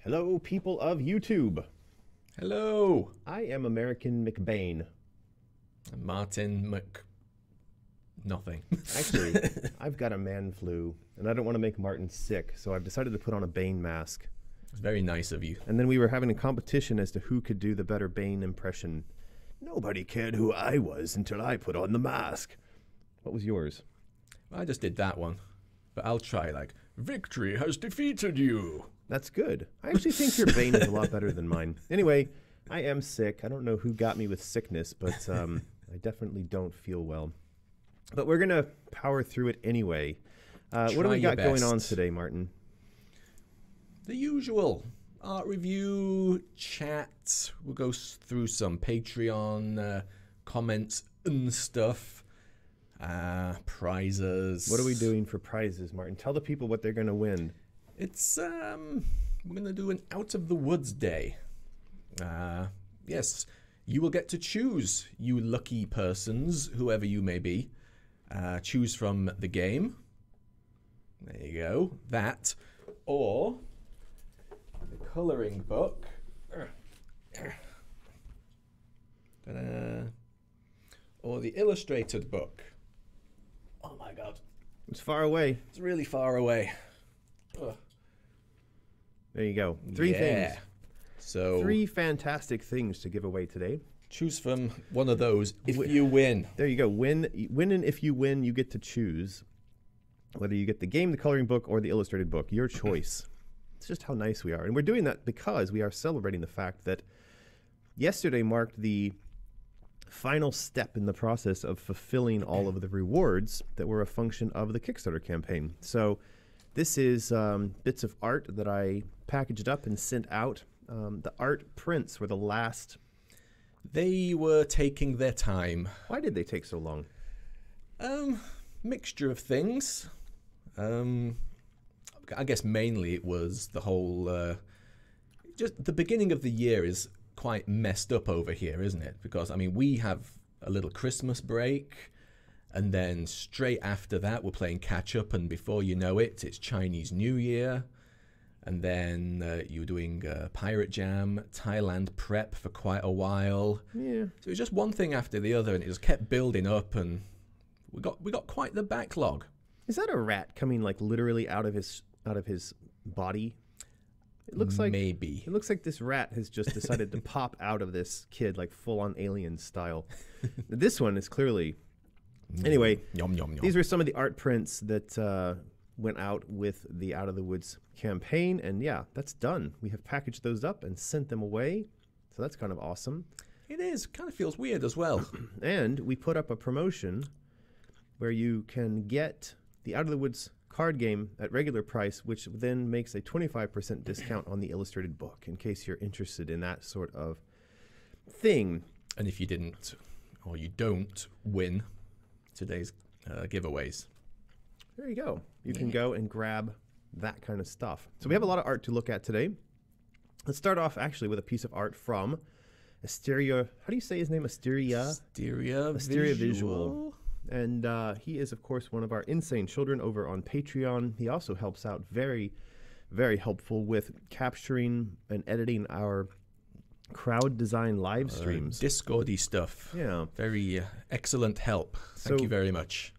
Hello, people of YouTube. Hello. I am American McBane. Martin nothing. Actually, I've got a man flu, and I don't want to make Martin sick, so I've decided to put on a Bane mask. It's very nice of you. And then we were having a competition as to who could do the better Bane impression. Nobody cared who I was until I put on the mask. What was yours? I just did that one, but I'll try like, victory has defeated you. That's good. I actually think your Bane is a lot better than mine. Anyway, I am sick. I don't know who got me with sickness, but I definitely don't feel well. But we're going to power through it anyway. What do we got going on today, Martin? The usual art review, chat. We'll go through some Patreon comments and stuff. Prizes. What are we doing for prizes, Martin? Tell the people what they're going to win. It's, we're going to do an Out of the Woods day. Yes, you will get to choose, you lucky persons, whoever you may be. Choose from the game. There you go. That. Or the colouring book. Or the illustrated book. Oh my god. It's far away. It's really far away. Ugh. There you go. Three things. So 3 fantastic things to give away today. Choose from one of those if you win. There you go. Win, and if you win, you get to choose whether you get the game, the coloring book, or the illustrated book. Your choice. It's just how nice we are. And we're doing that because we are celebrating the fact that yesterday marked the final step in the process of fulfilling all of the rewards that were a function of the Kickstarter campaign. So this is bits of art that I packaged up and sent out. The art prints were the last. They were taking their time. Why did they take so long? Mixture of things. I guess mainly it was the whole. Just the beginning of the year is quite messed up over here, isn't it? Because I mean, we have a little Christmas break, and then straight after that, we're playing catch up, and before you know it, it's Chinese New Year. And then you're doing Pirate Jam, Thailand prep for quite a while. Yeah. So it was just one thing after the other, and it just kept building up, and we got quite the backlog. Is that a rat coming like literally out of his body? It looks like maybe. It looks like this rat has just decided to pop out of this kid like full on alien style. This one is clearly. Anyway, yum, yum, yum. These were some of the art prints that went out with the Out of the Woods campaign, and yeah, that's done. We have packaged those up and sent them away, so that's kind of awesome. It is. Kind of feels weird as well. And we put up a promotion where you can get the Out of the Woods card game at regular price, which then makes a 25% discount on the illustrated book, in case you're interested in that sort of thing. And if you didn't, or you don't win today's giveaways, there you go. You can go and grab that kind of stuff. So we have a lot of art to look at today. Let's start off actually with a piece of art from Asteria. How do you say his name? Asteria Visual. And he is, of course, one of our insane children over on Patreon. He also helps out very, very helpful with capturing and editing our crowd design live streams. Discordy stuff. Yeah. Very excellent help. Thank you very much.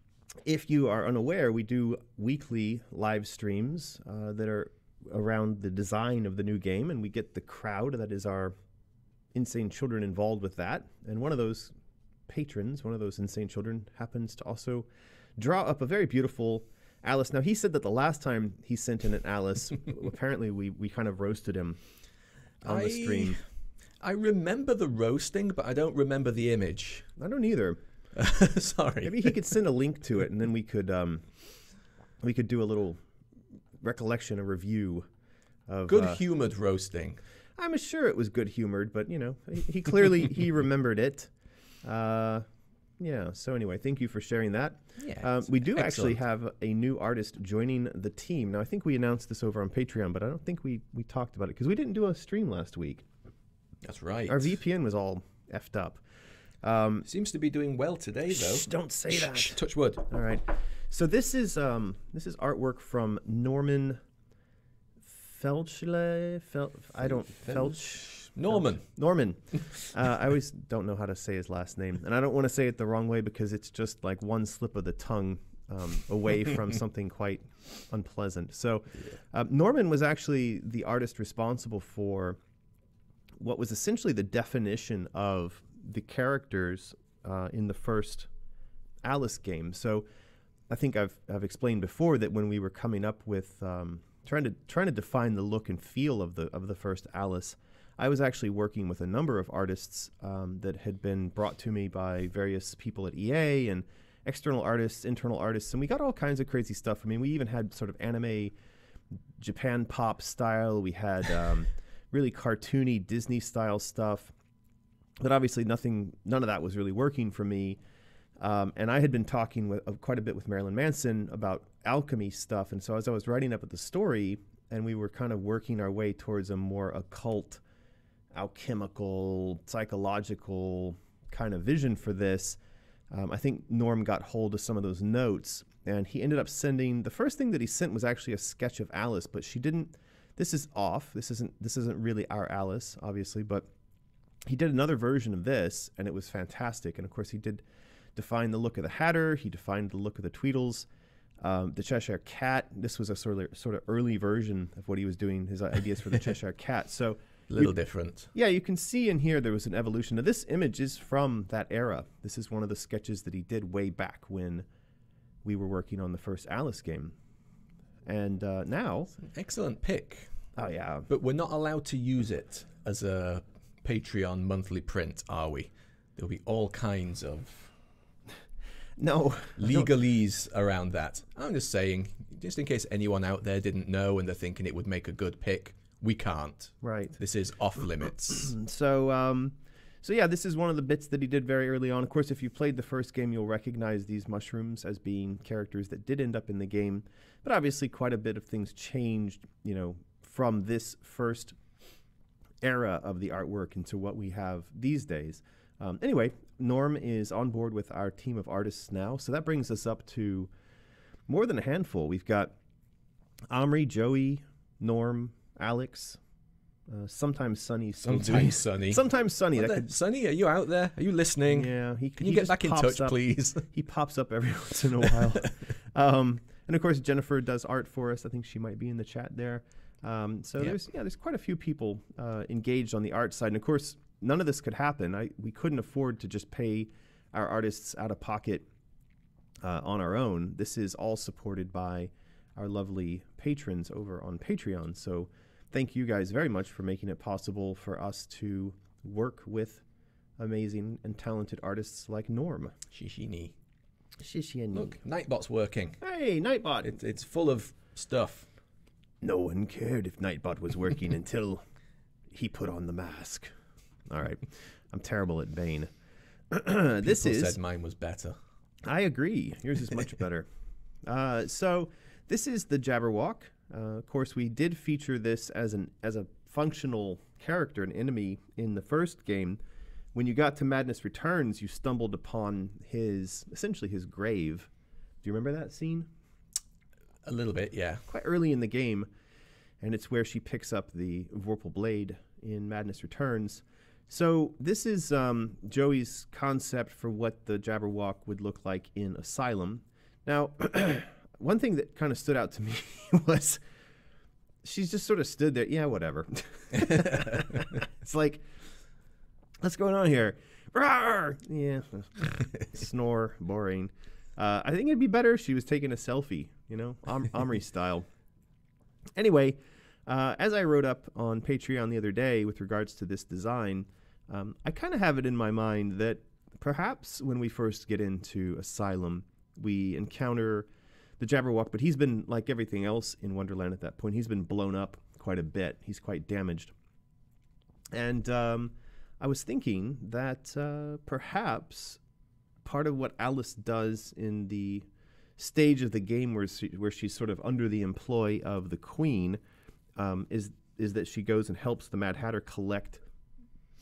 If you are unaware, we do weekly live streams that are around the design of the new game, and we get the crowd that is our insane children involved with that. And one of those patrons, one of those insane children, happens to also draw up a very beautiful Alice. Now, he said that the last time he sent in an Alice, apparently we kind of roasted him on the stream. I remember the roasting, but I don't remember the image. I don't either. Sorry. Maybe he could send a link to it, and then we could do a little recollection, a review of good-humored roasting. I'm sure it was good-humored, but you know, he clearly he remembered it. Yeah. So anyway, thank you for sharing that. Yeah, we do actually have a new artist joining the team. Now I think we announced this over on Patreon, but I don't think we talked about it because we didn't do a stream last week. That's right. Our VPN was all effed up. Seems to be doing well today, though. Don't say that. Touch wood. All right. So this is artwork from Norman Norman. I always don't know how to say his last name, and I don't want to say it the wrong way because it's just like one slip of the tongue away from something quite unpleasant. So Norman was actually the artist responsible for what was essentially the definition of the characters in the first Alice game. So I think I've explained before that when we were coming up with trying to define the look and feel of the first Alice, I was actually working with a number of artists that had been brought to me by various people at EA and external artists, internal artists, and we got all kinds of crazy stuff. I mean, we even had sort of anime Japan pop style. We had really cartoony Disney style stuff, but obviously none of that was really working for me. And I had been talking quite a bit with Marilyn Manson about alchemy stuff, and so as I was writing up the story, and we were kind of working our way towards a more occult, alchemical, psychological kind of vision for this, I think Norm got hold of some of those notes, and he ended up sending, the first thing that he sent was actually a sketch of Alice, but she didn't, this is off, this isn't really our Alice, obviously, but he did another version of this, and it was fantastic. And of course he did define the look of the Hatter, he defined the look of the Tweedles, the Cheshire Cat. This was a sort of early version of what he was doing, his ideas for the Cheshire Cat. So little different. Yeah, you can see in here there was an evolution. Now this image is from that era. This is one of the sketches that he did way back when we were working on the first Alice game. And now... Excellent pick. Oh, yeah. But we're not allowed to use it as a Patreon monthly print, are we? There'll be all kinds of... No. legalese around that. I'm just saying, just in case anyone out there didn't know and they're thinking it would make a good pick, we can't. Right. This is off limits. So yeah, this is one of the bits that he did very early on. Of course, if you played the first game, you'll recognize these mushrooms as being characters that did end up in the game. But obviously, quite a bit of things changed, from this first era of the artwork into what we have these days. Anyway, Norm is on board with our team of artists now, so that brings us up to more than a handful. We've got Omri, Joey, Norm, Alex, sometimes Sunny. Sometimes Sunny. Sometimes Sunny. Sunny, are you out there? Are you listening? Yeah. Can you get back in touch, please? He pops up every once in a while. And of course, Jennifer does art for us. I think she might be in the chat there. There's quite a few people engaged on the art side. And of course, none of this could happen. We couldn't afford to just pay our artists out of pocket on our own. This is all supported by our lovely patrons over on Patreon. So thank you guys very much for making it possible for us to work with amazing and talented artists like Norm. Shishini. Look, Nightbot's working. Hey, Nightbot. It's full of stuff. No one cared if Nightbot was working until he put on the mask. All right. I'm terrible at Bane. People said mine was better. I agree. Yours is much better. So this is the Jabberwock. Of course, we did feature this as a functional character, an enemy in the first game. When you got to Madness Returns, you stumbled upon essentially his grave. Do you remember that scene? A little bit, yeah. Quite early in the game, and it's where she picks up the Vorpal Blade in Madness Returns. So this is Joey's concept for what the Jabberwock would look like in Asylum. Now, one thing that kind of stood out to me was she's just sort of stood there. Yeah, whatever. It's like, what's going on here? Rawr! Yeah, snore, boring. I think it'd be better if she was taking a selfie, Omri style. Anyway, as I wrote up on Patreon the other day with regards to this design, I kind of have it in my mind that perhaps when we first get into Asylum, we encounter the Jabberwock, but he's been, like everything else in Wonderland at that point, he's been blown up quite a bit. He's quite damaged. And I was thinking that perhaps part of what Alice does in the stage of the game where she's sort of under the employ of the Queen is that she goes and helps the Mad Hatter collect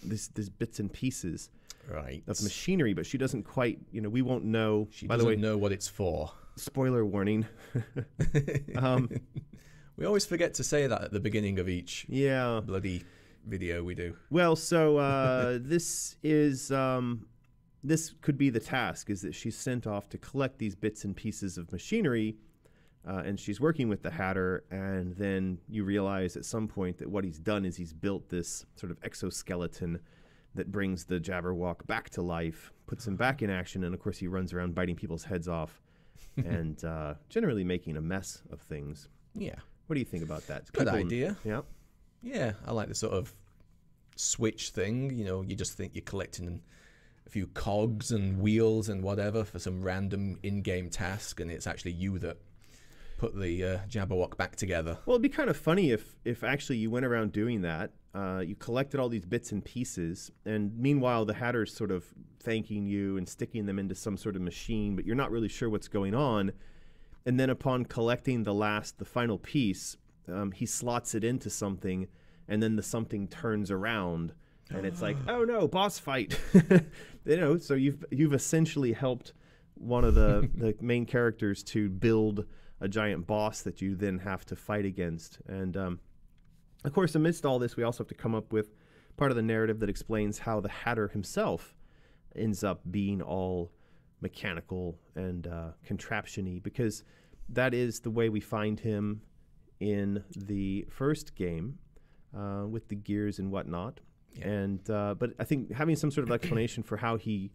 these bits and pieces of machinery, but she doesn't quite, we won't know. She doesn't know what it's for. Spoiler warning. We always forget to say that at the beginning of each bloody video we do. Well, so this could be the task, is that she's sent off to collect these bits and pieces of machinery, and she's working with the Hatter, and then you realize at some point that what he's done is he's built this sort of exoskeleton that brings the Jabberwock back to life, puts him back in action, and of course he runs around biting people's heads off and generally making a mess of things. Yeah. What do you think about that? Good idea. Yeah. Yeah, I like the sort of switch thing. You know, you just think you're collecting a few cogs and wheels and whatever for some random in-game task, and it's actually you that put the Jabberwock back together. Well, it'd be kind of funny if actually you went around doing that. You collected all these bits and pieces, and meanwhile the Hatter's sort of thanking you and sticking them into some sort of machine, but you're not really sure what's going on. And then upon collecting the final piece, he slots it into something, and then the something turns around, and it's like, oh no, boss fight. You know, so you've essentially helped one of the main characters to build a giant boss that you then have to fight against. And of course, amidst all this, we also have to come up with part of the narrative that explains how the Hatter himself ends up being all mechanical and contraption-y, because that is the way we find him in the first game with the gears and whatnot. Yeah. And but I think having some sort of explanation for how he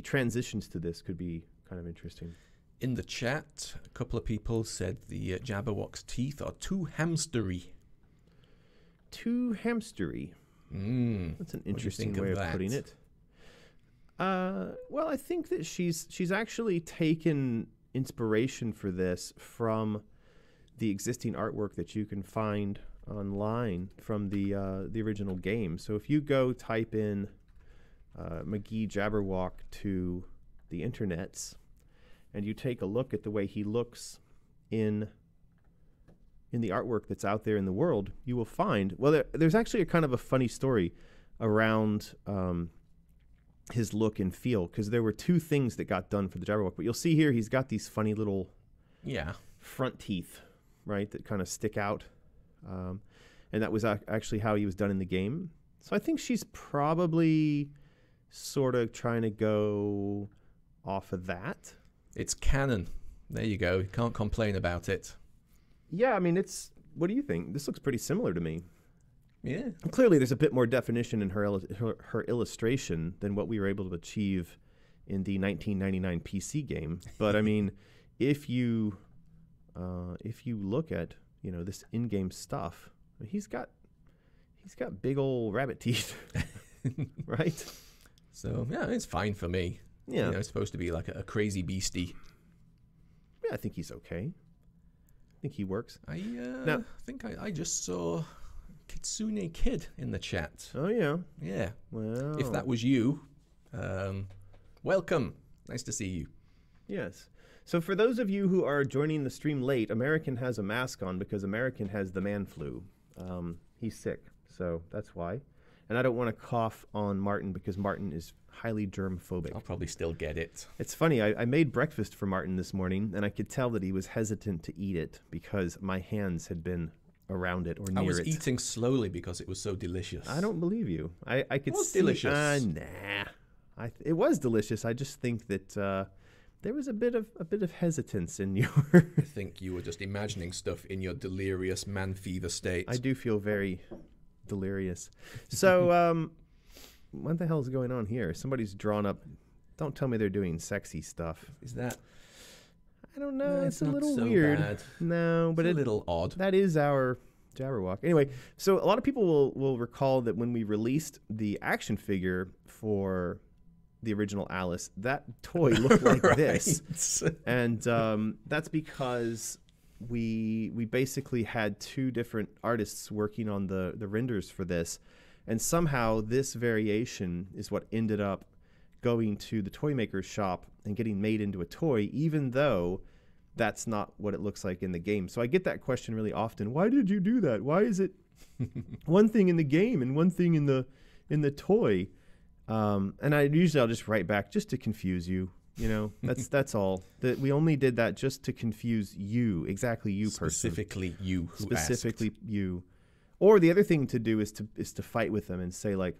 transitions to this could be kind of interesting. In the chat, a couple of people said the Jabberwock's teeth are too hamstery. Too hamstery. That's an interesting way of putting it. Well, I think that she's actually taken inspiration for this from the existing artwork that you can find online from the original game. So if you go type in McGee Jabberwock to the internets, and you take a look at the way he looks in the artwork that's out there in the world, you will find, well, there's actually a kind of a funny story around his look and feel, because there were two things that got done for the Jabberwock. But you'll see here he's got these funny little front teeth, right, that kind of stick out. And that was actually how he was done in the game. So I think she's probably sort of trying to go off of that. It's canon. There you go. You can't complain about it. Yeah, I mean, what do you think? This looks pretty similar to me. Yeah. Clearly, there's a bit more definition in her illustration than what we were able to achieve in the 1999 PC game. But I mean, if you look at this in-game stuff, he's got big old rabbit teeth, right? So yeah, it's fine for me. Yeah, it's supposed to be like a crazy beastie. Yeah, I think he's okay. I think he works. I think I just saw Kitsune Kid in the chat. Oh yeah, yeah. Well, if that was you, welcome. Nice to see you. Yes. So for those of you who are joining the stream late, American has a mask on because American has the man flu. He's sick, so that's why. And I don't want to cough on Martin because Martin is highly germ-phobic. I'll probably still get it. It's funny, I made breakfast for Martin this morning, and I could tell that he was hesitant to eat it because my hands had been around it or near it. I was eating slowly because it was so delicious. I don't believe you. I could see. It was delicious. Nah. It was delicious. I just think that there was a bit of hesitance in your... I think you were just imagining stuff in your delirious man fever state. I do feel very delirious. So, what the hell is going on here? Somebody's drawn up... Don't tell me they're doing sexy stuff. Is that... I don't know. No, it's a little so weird. Bad. No, but it's a little odd. That is our Jabberwock. Anyway, so a lot of people will recall that when we released the action figure for the original Alice, that toy looked like this. And that's because we basically had two different artists working on the renders for this. And somehow this variation is what ended up going to the toy maker's shop and getting made into a toy, even though that's not what it looks like in the game. So I get that question really often. Why did you do that? Why is it one thing in the game and one thing in the toy? And I'll just write back just to confuse you. You know, that's all. That we only did that just to confuse you, exactly you person. Specifically you who Specifically asked. you. Or the other thing to do is to fight with them and say, like,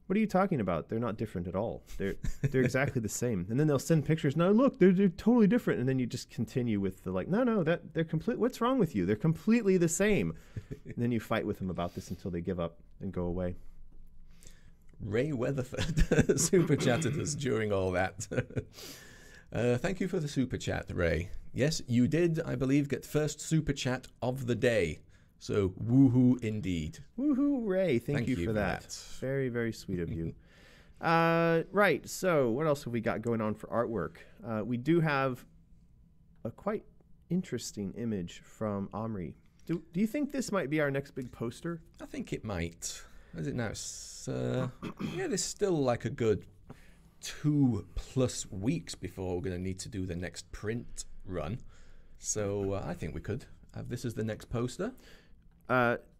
what are you talking about? They're not different at all. They're exactly the same. And then they'll send pictures. No, look, they're totally different. And then you just continue with the like, no, that they're complete. What's wrong with you? They're completely the same. And then you fight with them about this until they give up and go away. Ray Weatherford super chatted us during all that. Thank you for the super chat, Ray. Yes, you did, I believe, get first super chat of the day. So woohoo indeed. Woohoo, Ray. Thank you for that. Very, very sweet of you. Right. So what else have we got going on for artwork? We do have a quite interesting image from Omri. Do you think this might be our next big poster? I think it might. Is it now? Yeah, there's still like a good 2+ weeks before we're going to need to do the next print run. So I think we could have this as the next poster.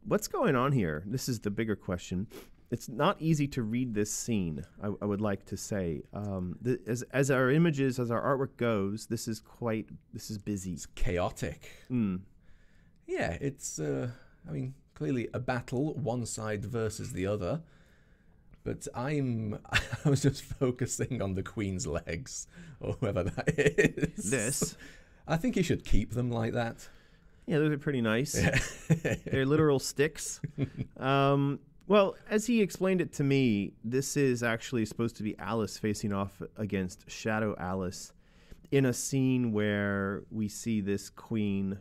What's going on here? This is the bigger question. It's not easy to read this scene, I would like to say. As our images, as our artwork goes, this is busy. It's chaotic. Yeah, it's, I mean, clearly a battle, one side versus the other. But I was just focusing on the Queen's legs, or whoever that is. This? I think you should keep them like that. Yeah, those are pretty nice. They're literal sticks. Well, as he explained it to me, this is actually supposed to be Alice facing off against Shadow Alice in a scene where we see this queen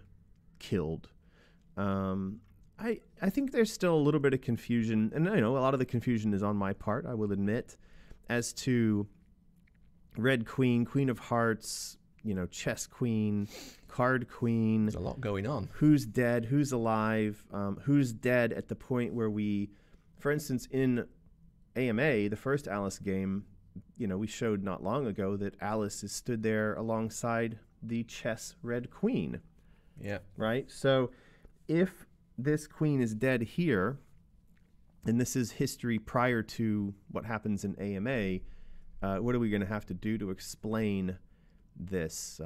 killed. I think there's still a little bit of confusion, and I know a lot of the confusion is on my part, I will admit, as to Red Queen, Queen of Hearts, Chess Queen, Card Queen. There's a lot going on. Who's dead? Who's alive? Who's dead at the point where we, for instance, in AMA, the first Alice game, we showed not long ago that Alice is stood there alongside the chess Red Queen. Yeah. Right? So if this queen is dead here, and this is history prior to what happens in AMA, what are we going to have to do to explain this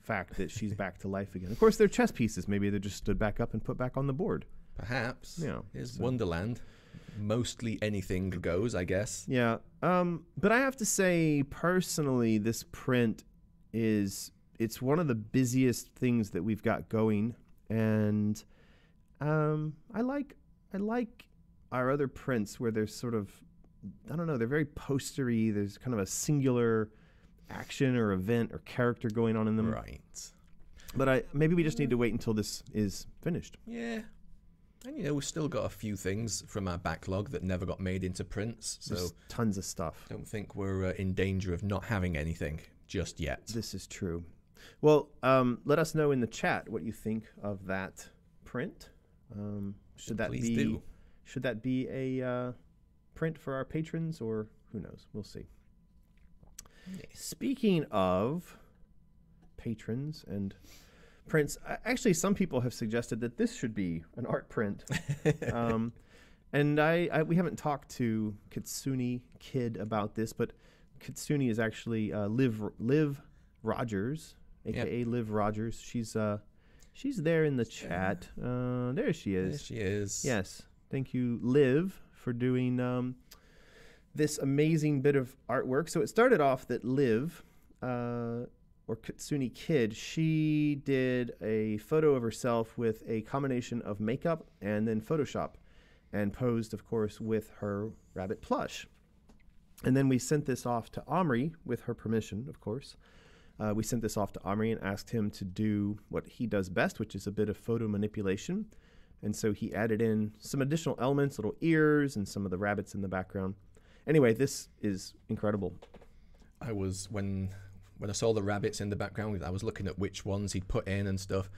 fact that she's back to life again? Of course, they're chess pieces. Maybe they're just stood back up and put back on the board. Perhaps. Yeah. It's Wonderland. Mostly anything goes, I guess. Yeah. But I have to say, personally, this print it's one of the busiest things that we've got going. And I like our other prints where there's sort of, I don't know, they're very postery. There's kind of a singular action or event or character going on in them. Right. But maybe we just need to wait until this is finished. Yeah. And, we've still got a few things from our backlog that never got made into prints. So there's tons of stuff. Don't think we're in danger of not having anything just yet. This is true. Well, let us know in the chat what you think of that print. Should that be a print for our patrons, or who knows? We'll see. Yeah. Speaking of patrons and prints, actually, some people have suggested that this should be an art print. And we haven't talked to Kitsune Kid about this, but Kitsune is actually Liv Rogers, aka Liv Rogers. She's there in the chat. There she is. There she is. Yes. Thank you, Liv, for doing this amazing bit of artwork. So it started off that Liv, or Kitsune Kid, she did a photo of herself with a combination of makeup and then Photoshop, and posed, of course, with her rabbit Plush. And then we sent this off to Omri, with her permission, of course. We sent this off to Omri and asked him to do what he does best, which is a bit of photo manipulation. And so he added in some additional elements, little ears, and some of the rabbits in the background. Anyway, this is incredible. I was, when I saw the rabbits in the background, I was looking at which ones he'd put in and stuff.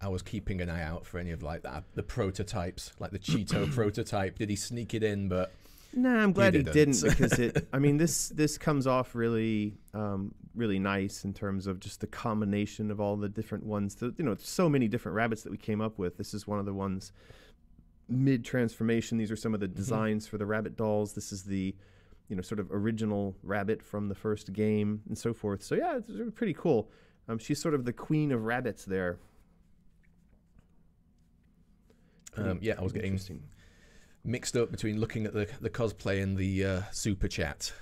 I was keeping an eye out for any of like that, the prototypes, like the Cheeto prototype. Did he sneak it in? But nah, I'm glad he didn't, because this comes off really, really nice in terms of just the combination of all the different ones. So many different rabbits that we came up with. This is one of the ones mid-transformation. These are some of the designs for the rabbit dolls. This is the sort of original rabbit from the first game and so forth. So yeah, it's pretty cool. She's sort of the queen of rabbits there. Yeah, I was getting mixed up between looking at the cosplay and the super chat.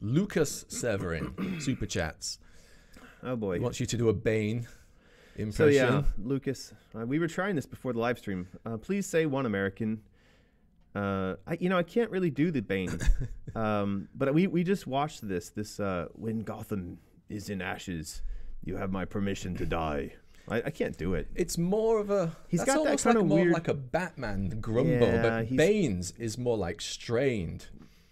Lucas Severin super chats. Oh boy, he wants you to do a Bane impression. So yeah, Lucas, we were trying this before the live stream. Please say one American. I can't really do the Bane, but we just watched this when Gotham is in ashes, you have my permission to die. I can't do it. It's more of a. He's got that kind of more weird, like a Batman grumble, but Bane's is more like strained.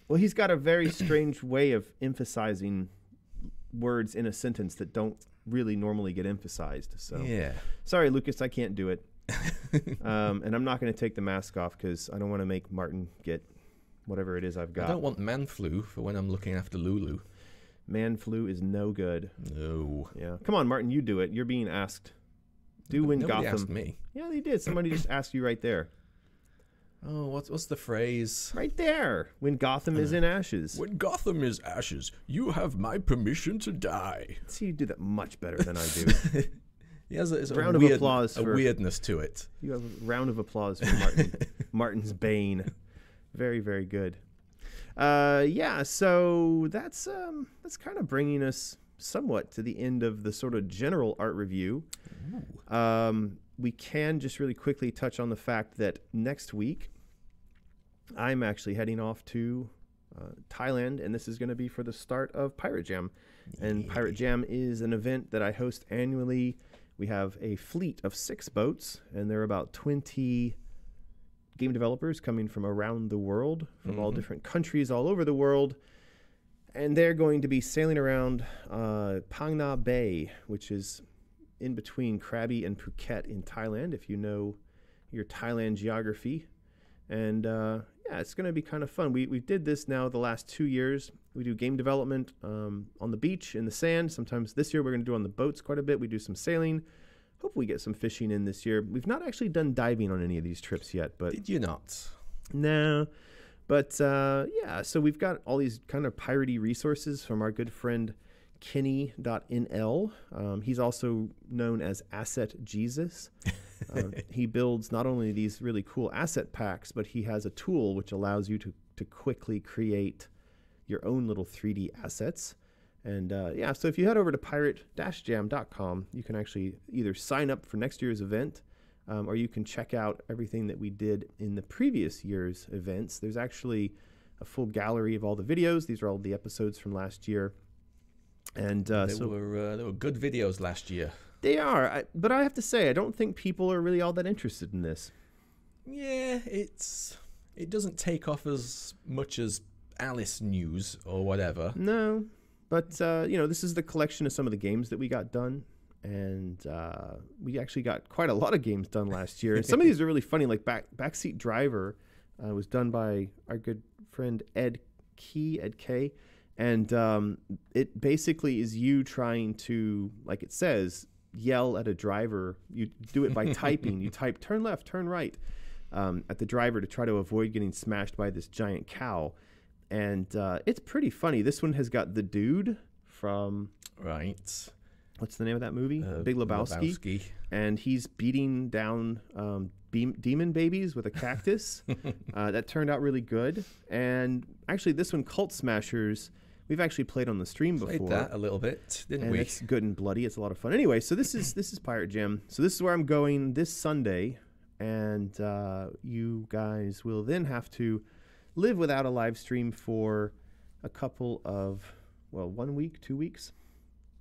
Well, he's got a very strange way of emphasizing words in a sentence that don't really normally get emphasized. So yeah, sorry, Lucas, I can't do it. And I'm not going to take the mask off because I don't want to make Martin get whatever it is I've got. I don't want man flu for when I'm looking after Lulu. Man flu is no good. No. Yeah. Come on, Martin, you do it. You're being asked. Do when Nobody Gotham. asked me. Yeah, they did. Somebody just asked you right there. Oh, what's the phrase? Right there. When Gotham is in ashes. When Gotham is ashes, you have my permission to die. See, you do that much better than I do. He has a round of applause. A weirdness to it. You have a round of applause for Martin. Martin's Bane. Very, very good. Yeah, so that's kind of bringing us somewhat to the end of the sort of general art review. We can just really quickly touch on the fact that next week I'm actually heading off to Thailand, and this is going to be for the start of Pirate Jam. And Pirate Jam is an event that I host annually. We have a fleet of 6 boats, and there are about 20 game developers coming from around the world, from all different countries all over the world. And they're going to be sailing around Phang Nga Bay, which is in between Krabi and Phuket in Thailand, if you know your Thailand geography. And yeah, it's going to be kind of fun. We did this now the last 2 years. We do game development on the beach, in the sand. Sometimes this year we're going to do on the boats quite a bit. We do some sailing. Hope we get some fishing in this year. We've not actually done diving on any of these trips yet. But did you not? No. But yeah, so we've got all these kind of piratey resources from our good friend Kenny.nl. He's also known as Asset Jesus. He builds not only these really cool asset packs, but he has a tool which allows you to quickly create your own little 3D assets. And yeah, so if you head over to pirate-jam.com, you can actually either sign up for next year's event, or you can check out everything that we did in the previous year's events. There's actually a full gallery of all the videos. These are all the episodes from last year. And they were good videos last year. They are, but I have to say, I don't think people are really all that interested in this. Yeah, it doesn't take off as much as Alice News or whatever. No, but you know, this is the collection of some of the games that we got done, and we actually got quite a lot of games done last year. And some of these are really funny, like Backseat Driver was done by our good friend Ed K. And it basically is you trying to, like it says, yell at a driver. You do it by typing. You type turn left, turn right at the driver to try to avoid getting smashed by this giant cow. And it's pretty funny. This one has got the dude from... Right. What's the name of that movie? Big Lebowski. And he's beating down demon babies with a cactus. That turned out really good. And actually, this one, Cult Smashers... We've actually played on the stream before. Played that a little bit, didn't we? It's good and bloody. It's a lot of fun. Anyway, so this is Pirate Jam. So this is where I'm going this Sunday, and you guys will then have to live without a live stream for a couple of, well, 1 week, 2 weeks.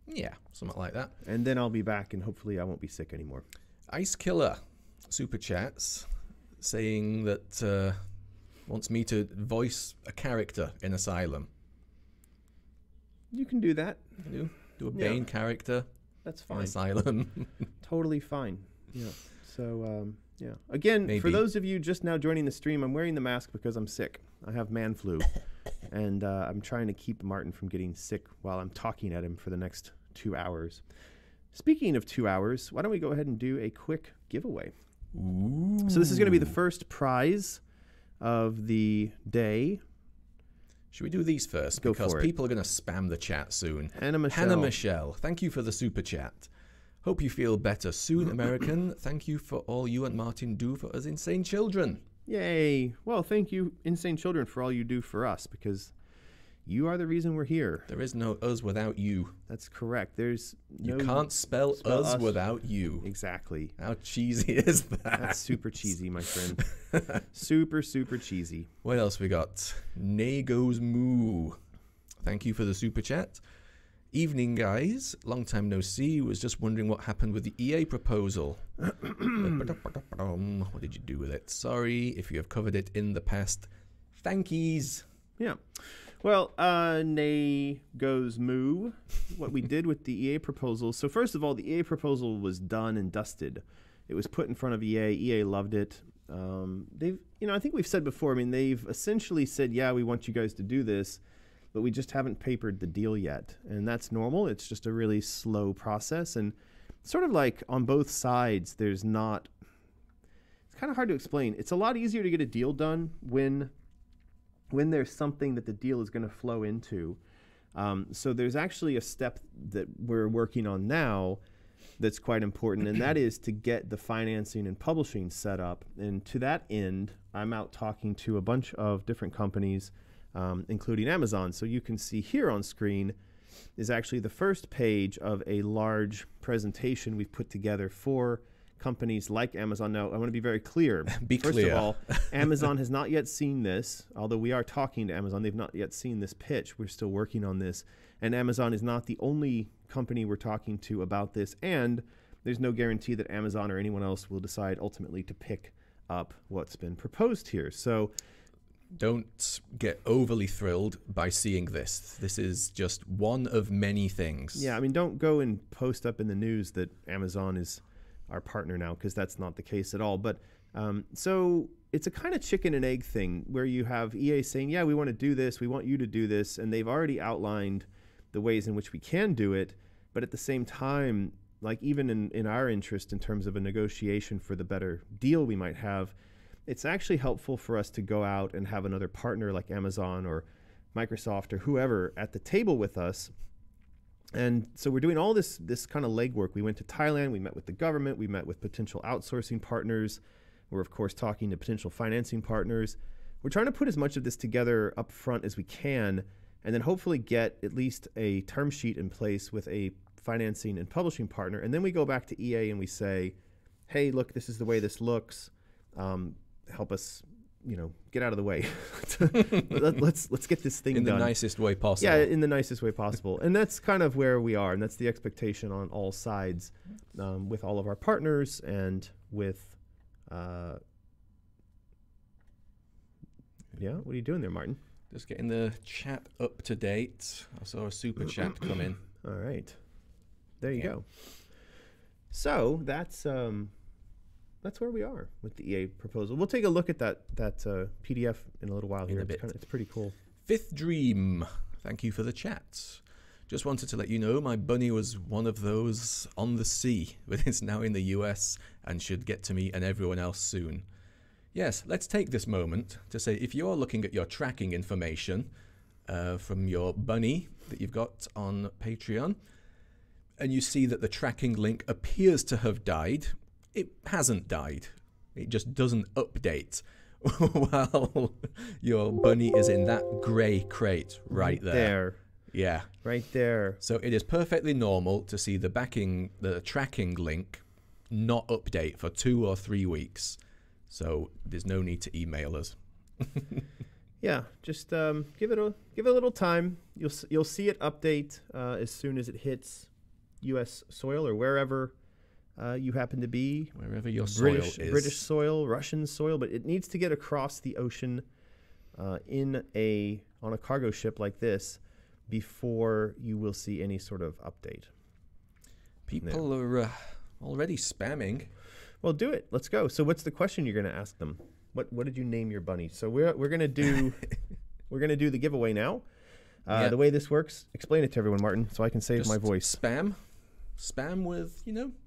Yeah, something like that. And then I'll be back, and hopefully I won't be sick anymore. Ice Killer super chats saying that wants me to voice a character in Asylum. You can do that. Do a Bane character. That's fine. In Asylum. Totally fine. Yeah. So, yeah. Again, Maybe. For those of you just now joining the stream, I'm wearing the mask because I'm sick. I have man flu. And I'm trying to keep Martin from getting sick while I'm talking at him for the next 2 hours. Speaking of 2 hours, why don't we go ahead and do a quick giveaway? Ooh. So this is going to be the first prize of the day. Should we do these first? Go Because for it. people are going to spam the chat soon. Hannah Michelle, thank you for the super chat. Hope you feel better soon, American. Thank you for all you and Martin do for us insane children. Yay. Well, thank you, Insane Children, for all you do for us, because you are the reason we're here. There is no us without you. That's correct. There's no... You can't spell us without you. Exactly. How cheesy is that? That's super cheesy, my friend. Super, super cheesy. What else we got? Nago's Moo. Thank you for the super chat. Evening, guys. Long time no see. Was just wondering what happened with the EA proposal. What did you do with it? Sorry if you have covered it in the past. Thankies. Yeah. Well, nay goes moo. What we did with the EA proposal. So first of all, the EA proposal was done and dusted. It was put in front of EA. EA loved it. They've, I think we've said before. I mean, they've essentially said, yeah, we want you guys to do this, but we just haven't papered the deal yet. And that's normal. It's just a really slow process. And sort of like on both sides, it's kind of hard to explain. It's a lot easier to get a deal done when there's something that the deal is going to flow into. So there's actually a step that we're working on now that's quite important, and that is to get the financing and publishing set up. And to that end, I'm out talking to a bunch of different companies, including Amazon. So you can see here on screen is actually the first page of a large presentation we've put together for companies like Amazon. Now, I want to be very clear. First of all, Amazon has not yet seen this, although we are talking to Amazon. They've not yet seen this pitch. We're still working on this. And Amazon is not the only company we're talking to about this. And there's no guarantee that Amazon or anyone else will decide ultimately to pick up what's been proposed here. So don't get overly thrilled by seeing this. This is just one of many things. Yeah, I mean, don't go and post up in the news that Amazon is our partner now, because that's not the case at all. But so it's a kind of chicken and egg thing where you have EA saying, yeah, we want to do this, we want you to do this, and they've already outlined the ways in which we can do it. But at the same time, like even in our interest in terms of a negotiation for the better deal we might have, it's actually helpful for us to go out and have another partner like Amazon or Microsoft or whoever at the table with us. And so we're doing all this kind of legwork. We went to Thailand, we met with the government, we met with potential outsourcing partners. We're, of course, talking to potential financing partners. We're trying to put as much of this together up front as we can, and then hopefully get at least a term sheet in place with a financing and publishing partner. And then we go back to EA and we say, hey, look, this is the way this looks. Help us, get out of the way. let's get this thing done. In the nicest way possible. Yeah, in the nicest way possible. And that's kind of where we are, and that's the expectation on all sides with all of our partners and with... yeah, what are you doing there, Martin? Just getting the chat up to date. I saw a super chat come in. All right. There you go. So that's where we are with the EA proposal. We'll take a look at that PDF in a little while here. It's pretty cool. Fifth Dream, thank you for the chat. Just wanted to let you know my bunny was one of those on the sea, but it's now in the US and should get to me and everyone else soon. Yes, let's take this moment to say if you're looking at your tracking information from your bunny that you've got on Patreon, and you see that the tracking link appears to have died, it hasn't died. It just doesn't update while your bunny is in that grey crate right there. Yeah. Right there. So it is perfectly normal to see the tracking link not update for 2 or 3 weeks. So there's no need to email us. Yeah, just give it a little time. You'll see it update as soon as it hits U.S. soil or wherever you happen to be. Wherever your soil is. British soil, Russian soil, but it needs to get across the ocean on a cargo ship like this before you will see any sort of update. People are already spamming. Well, do it. Let's go. So what's the question you're going to ask them? What did you name your bunny? So we're going to do the giveaway now. The way this works, explain it to everyone, Martin, so I can save my voice. Spam with,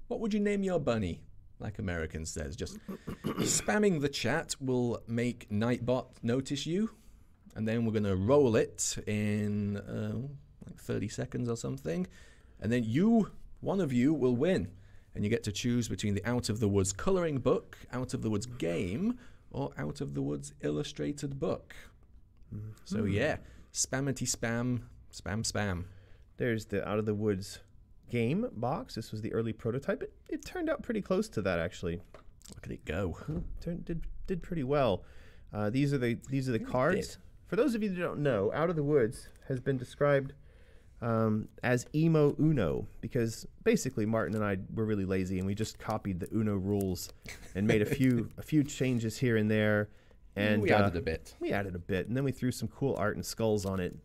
what would you name your bunny? Like American says. Just spamming the chat will make Nightbot notice you, and then we're going to roll it in like 30 seconds or something, and then one of you will win, and you get to choose between the Out of the Woods coloring book, Out of the Woods game, or Out of the Woods illustrated book. So yeah, spammity spam, spam. There's the Out of the Woods game box. This was the early prototype. It turned out pretty close to that, actually. Look at it go. Did pretty well. These are the cards. For those of you that don't know, Out of the Woods has been described as Emo Uno, because basically Martin and I were really lazy and we just copied the Uno rules and made a few changes here and there. And we added a bit. And then we threw some cool art and skulls on it.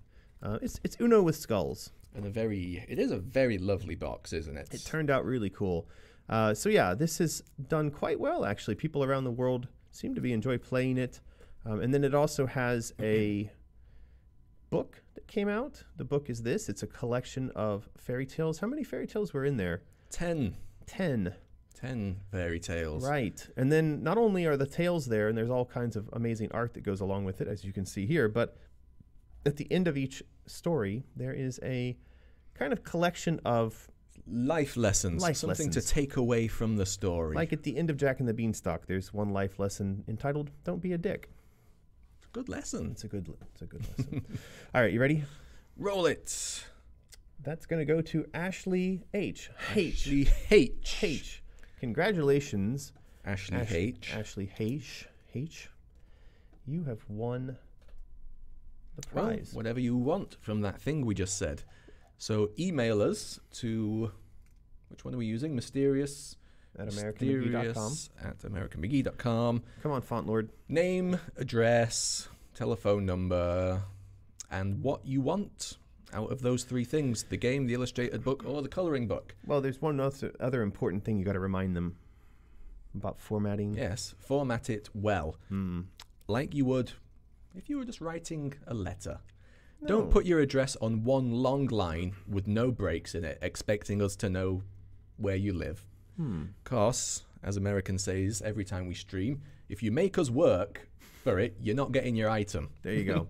It's Uno with skulls. And it is a very lovely box, isn't it? It turned out really cool. So yeah, this has done quite well, actually. People around the world seem to enjoy playing it. And then it also has a book that came out. The book is this. It's a collection of fairy tales. How many fairy tales were in there? 10. 10 fairy tales. Right. And then not only are the tales there, and there's all kinds of amazing art that goes along with it, as you can see here, but at the end of each story, there is a kind of collection of life lessons. Something to take away from the story. Like at the end of Jack and the Beanstalk, there's one life lesson entitled, "Don't be a dick." It's a good lesson. It's a good lesson. All right, you ready? Roll it. That's going to go to Ashley H. Ashley H. Congratulations, Ashley H. Ashley H. You have won the prize. Well, whatever you want from that thing we just said. So email us to, which one are we using? Mysterious at AmericanMcGee.com. At AmericanMcGee.com. Come on, Font Lord. Name, address, telephone number, and what you want out of those three things: the game, the illustrated book, or the coloring book. Well, there's one other important thing you got to remind them about formatting. Yes, format it well, like you would if you were just writing a letter. No. Don't put your address on one long line with no breaks in it, expecting us to know where you live. Because, as American says every time we stream, if you make us work for it, you're not getting your item. There you go.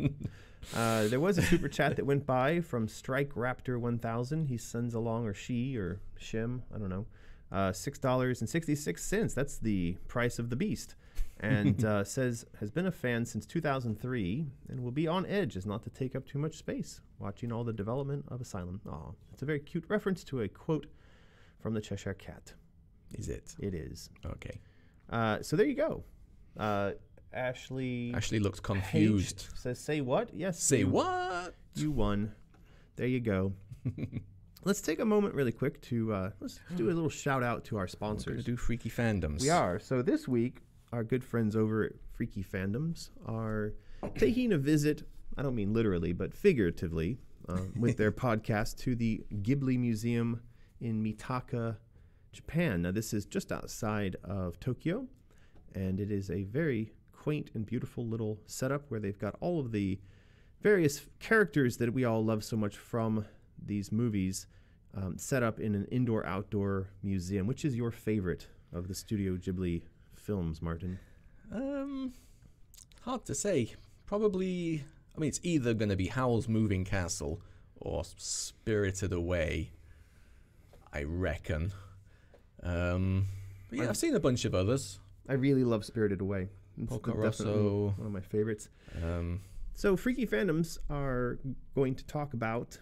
There was a super chat that went by from Strike Raptor 1000. He sends along, or she, or shim, I don't know, $6.66. That's the price of the beast. And says, has been a fan since 2003 and will be on edge as not to take up too much space watching all the development of Asylum. Aw, it's a very cute reference to a quote from the Cheshire Cat. Is it? It is. Okay. So there you go. Ashley looks confused. H says, say what? Yes. Say what? You won. There you go. Let's take a moment really quick to let's do a little shout out to our sponsors. We're going to do Freaky Fandoms. We are. So this week, our good friends over at Freaky Fandoms are taking a visit, I don't mean literally, but figuratively, with their podcast to the Ghibli Museum in Mitaka, Japan. Now, this is just outside of Tokyo, and it is a very quaint and beautiful little setup where they've got all of the various characters that we all love so much from these movies set up in an indoor-outdoor museum. Which is your favorite of the Studio Ghibli films, Martin? Hard to say. Probably, I mean, it's either going to be Howl's Moving Castle or Spirited Away, I reckon. But yeah, I've seen a bunch of others. I really love Spirited Away. It's Pocorosso, one of my favorites. So Freaky Fandoms are going to talk about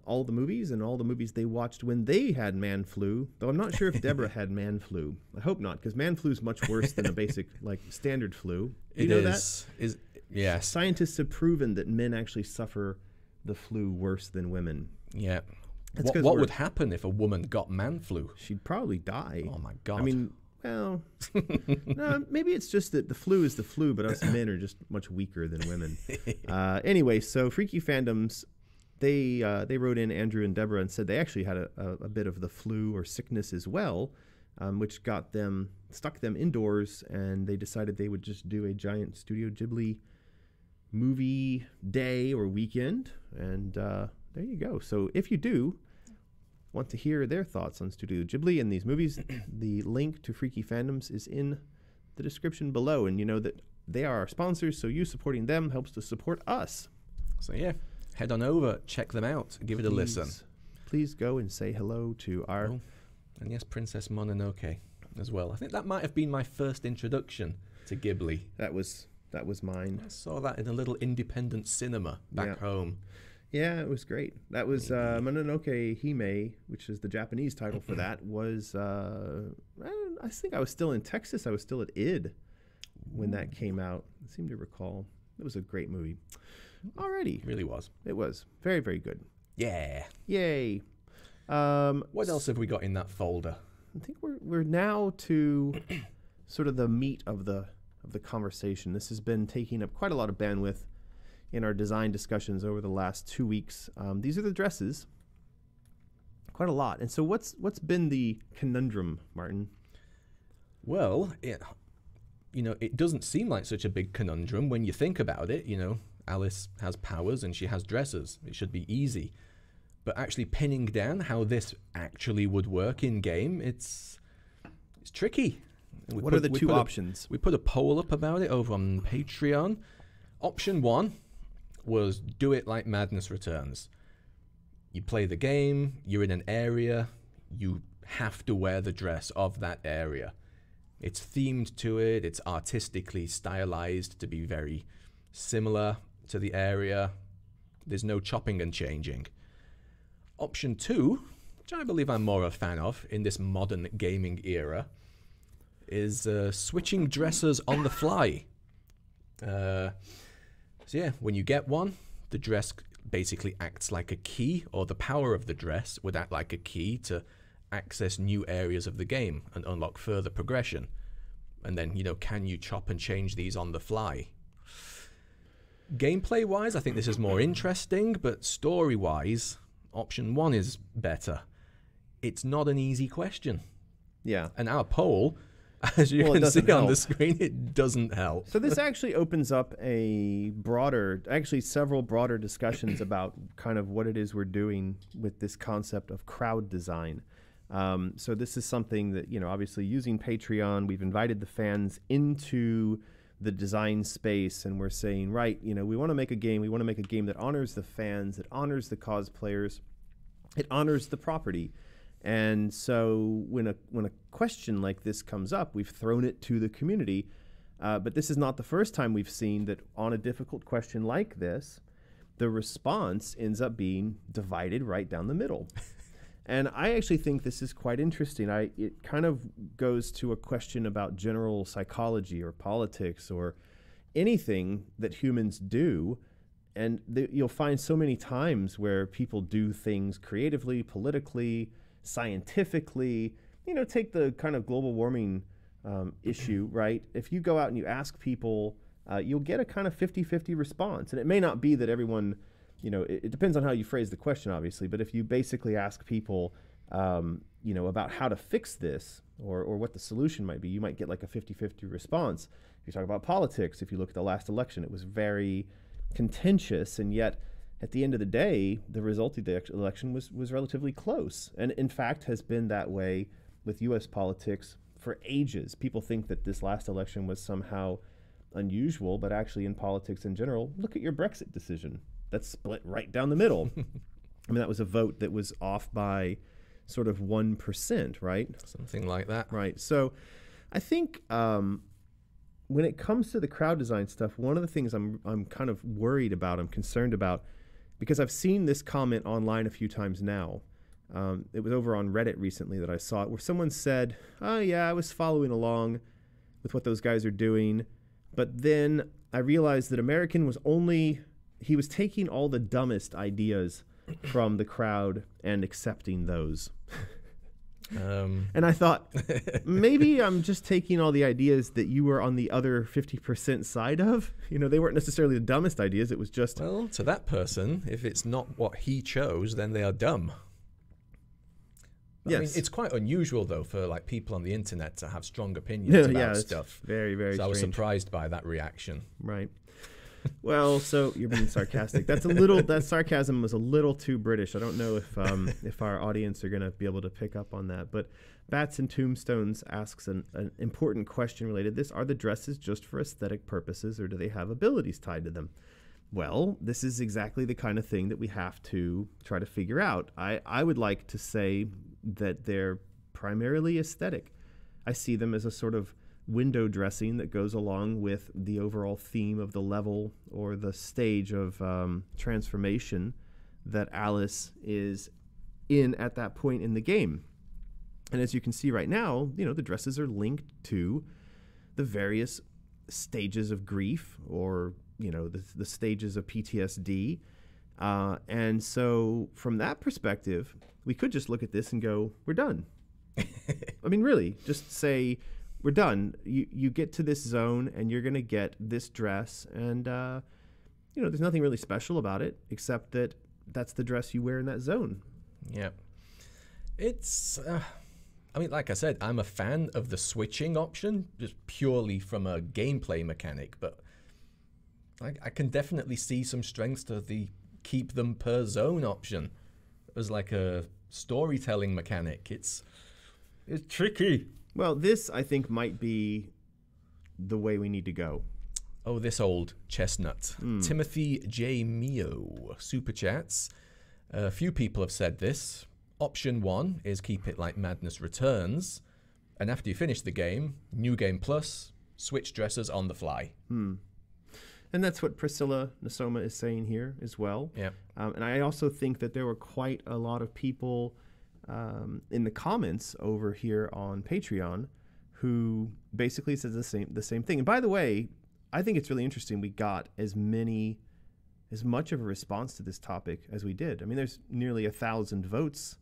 all the movies and all the movies they watched when they had man flu. Though I'm not sure if Deborah had man flu. I hope not, because man flu is much worse than a basic standard flu. You know that? Yes. Scientists have proven that men actually suffer the flu worse than women. Yeah. What would happen if a woman got man flu? She'd probably die. Oh my God. I mean, well, no, maybe it's just that the flu is the flu, but us men are just much weaker than women. Anyway, so Freaky Fandoms, they wrote in, Andrew and Deborah, and said they actually had a bit of the flu or sickness as well, which stuck them indoors, and they decided they would just do a giant Studio Ghibli movie day or weekend, and there you go. So if you do want to hear their thoughts on Studio Ghibli and these movies, the link to Freaky Fandoms is in the description below. And you know that they are our sponsors, so you supporting them helps to support us. So yeah, head on over, check them out, give it a listen. Please go and say hello to our... Oh, and yes, Princess Mononoke as well. I think that might have been my first introduction to Ghibli. That was mine. I saw that in a little independent cinema back home. Yeah, it was great. That was Mononoke Hime, which is the Japanese title for that, was... I think I was still in Texas. I was still at ID when that came out. I seem to recall. It was a great movie. Alrighty. It really was. It was. Very, very good. Yeah. Yay. What else have we got in that folder? I think we're now to sort of the meat of the conversation. This has been taking up quite a lot of bandwidth in our design discussions over the last 2 weeks. These are the dresses. Quite a lot. And so what's been the conundrum, Martin? Well, it doesn't seem like such a big conundrum when you think about it. Alice has powers and she has dresses. It should be easy. But actually pinning down how this actually would work in game, it's tricky. What are the two options? We put a poll up about it over on Patreon. Option 1 was do it like Madness Returns. You play the game, you're in an area, you have to wear the dress of that area. It's themed to it, it's artistically stylized to be very similar to the area. There's no chopping and changing. Option 2, which I believe I'm more a fan of in this modern gaming era, is switching dresses on the fly. So yeah, when you get one, the dress basically acts like a key, or the power of the dress would act like a key to access new areas of the game and unlock further progression. And then, can you chop and change these on the fly? Gameplay-wise, I think this is more interesting, but story-wise, option 1 is better. It's not an easy question. Yeah. And our poll, as you can see on the screen, it doesn't help. So this actually opens up several broader discussions about kind of what it is we're doing with this concept of crowd design. So this is something that, obviously using Patreon, we've invited the fans into the design space, and we're saying, right, we want to make a game. We want to make a game that honors the fans, that honors the cosplayers, it honors the property. And so when a question like this comes up, we've thrown it to the community. But this is not the first time we've seen that on a difficult question like this, the response ends up being divided right down the middle. And I actually think this is quite interesting. It kind of goes to a question about general psychology or politics or anything that humans do. And you'll find so many times where people do things creatively, politically, scientifically. Take the kind of global warming issue, right? If you go out and you ask people, you'll get a kind of 50-50 response. And it may not be that everyone... it depends on how you phrase the question, obviously, but if you basically ask people, about how to fix this or what the solution might be, you might get like a 50-50 response. If you talk about politics, if you look at the last election, it was very contentious, and yet at the end of the day, the result of the election was relatively close, and in fact has been that way with U.S. politics for ages. People think that this last election was somehow unusual, but actually in politics in general, look at your Brexit decision. That's split right down the middle. I mean, that was a vote that was off by sort of 1%, right? Something like that. Right. So I think when it comes to the crowd design stuff, one of the things I'm kind of worried about, I'm concerned about, because I've seen this comment online a few times now. It was over on Reddit recently that I saw it, where someone said, oh yeah, I was following along with what those guys are doing, but then I realized that American was he was taking all the dumbest ideas from the crowd and accepting those. And I thought, maybe I'm just taking all the ideas that you were on the other 50% side of. They weren't necessarily the dumbest ideas. It was just... Well, to that person, if it's not what he chose, then they are dumb. Yes. I mean, it's quite unusual, though, for people on the internet to have strong opinions about stuff. Very, very strange. I was surprised by that reaction. Right. Well, so you're being sarcastic. That sarcasm was a little too British. I don't know if our audience are going to be able to pick up on that. But Bats and Tombstones asks an important question related to this. Are the dresses just for aesthetic purposes, or do they have abilities tied to them? Well, this is exactly the kind of thing that we have to try to figure out. I would like to say that they're primarily aesthetic. I see them as a sort of window dressing that goes along with the overall theme of the level or the stage of transformation that Alice is in at that point in the game. And as you can see right now, the dresses are linked to the various stages of grief or, the stages of PTSD. And so from that perspective, we could just look at this and go, we're done. I mean, really, just say, we're done. You get to this zone and you're going to get this dress. And, there's nothing really special about it except that that's the dress you wear in that zone. Yeah. It's, like I said, I'm a fan of the switching option just purely from a gameplay mechanic. But I can definitely see some strengths to the keep them per zone option as like a storytelling mechanic. It's tricky. Well, this, I think, might be the way we need to go. Oh, this old chestnut. Timothy J. Mio, Super Chats. A few people have said this. Option 1 is keep it like Madness Returns. And after you finish the game, New Game Plus, switch dresses on the fly. And that's what Priscilla Nasoma is saying here as well. Yeah. And I also think that there were quite a lot of people in the comments over here on Patreon who basically says the same thing. And by the way, I think it's really interesting we got as much of a response to this topic as we did. I mean, there's nearly 1,000 votes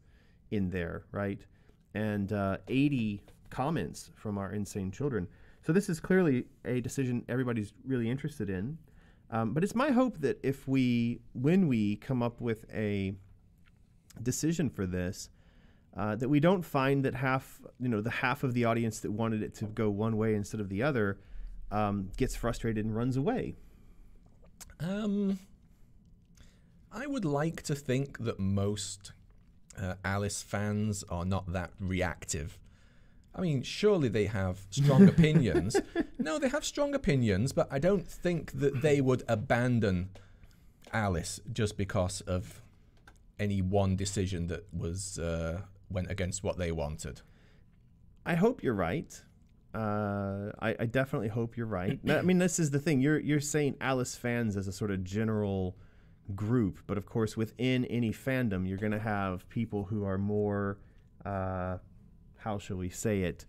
in there, right? And 80 comments from our insane children. So this is clearly a decision everybody's really interested in. But it's my hope that when we come up with a decision for this, that we don't find that the half of the audience that wanted it to go one way instead of the other gets frustrated and runs away. I would like to think that most Alice fans are not that reactive. I mean, surely they have strong opinions. No, they have strong opinions, but I don't think that they would abandon Alice just because of any one decision that was went against what they wanted. I hope you're right. I definitely hope you're right. I mean, this is the thing. You're saying Alice fans as a sort of general group, but of course, within any fandom, you're going to have people who are more, how shall we say it,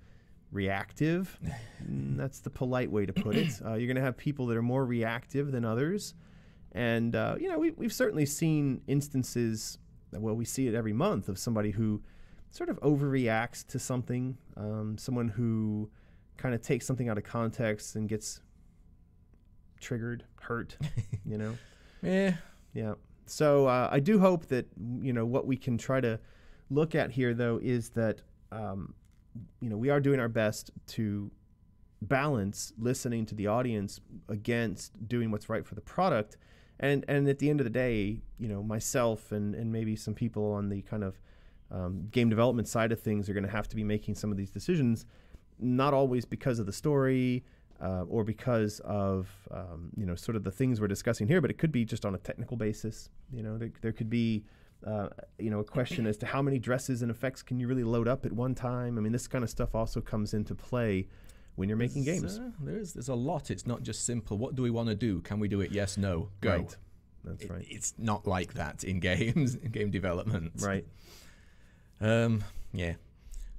reactive. That's the polite way to put it. You're going to have people that are more reactive than others. And, we've certainly seen instances, well, we see it every month, of somebody who sort of overreacts to something, someone who kind of takes something out of context and gets triggered, hurt, Yeah. Yeah. So I do hope that, what we can try to look at here, though, is that, we are doing our best to balance listening to the audience against doing what's right for the product. And at the end of the day, myself and maybe some people on the kind of game development side of things are going to have to be making some of these decisions, not always because of the story or because of, sort of the things we're discussing here, but it could be just on a technical basis. There could be, a question as to how many dresses and effects can you really load up at one time. I mean, this kind of stuff also comes into play when you're making games. There's a lot. It's not just simple. What do we want to do? Can we do it? Yes, no, go. Right. That's right. It's not like that in games, in game development. Right. Yeah.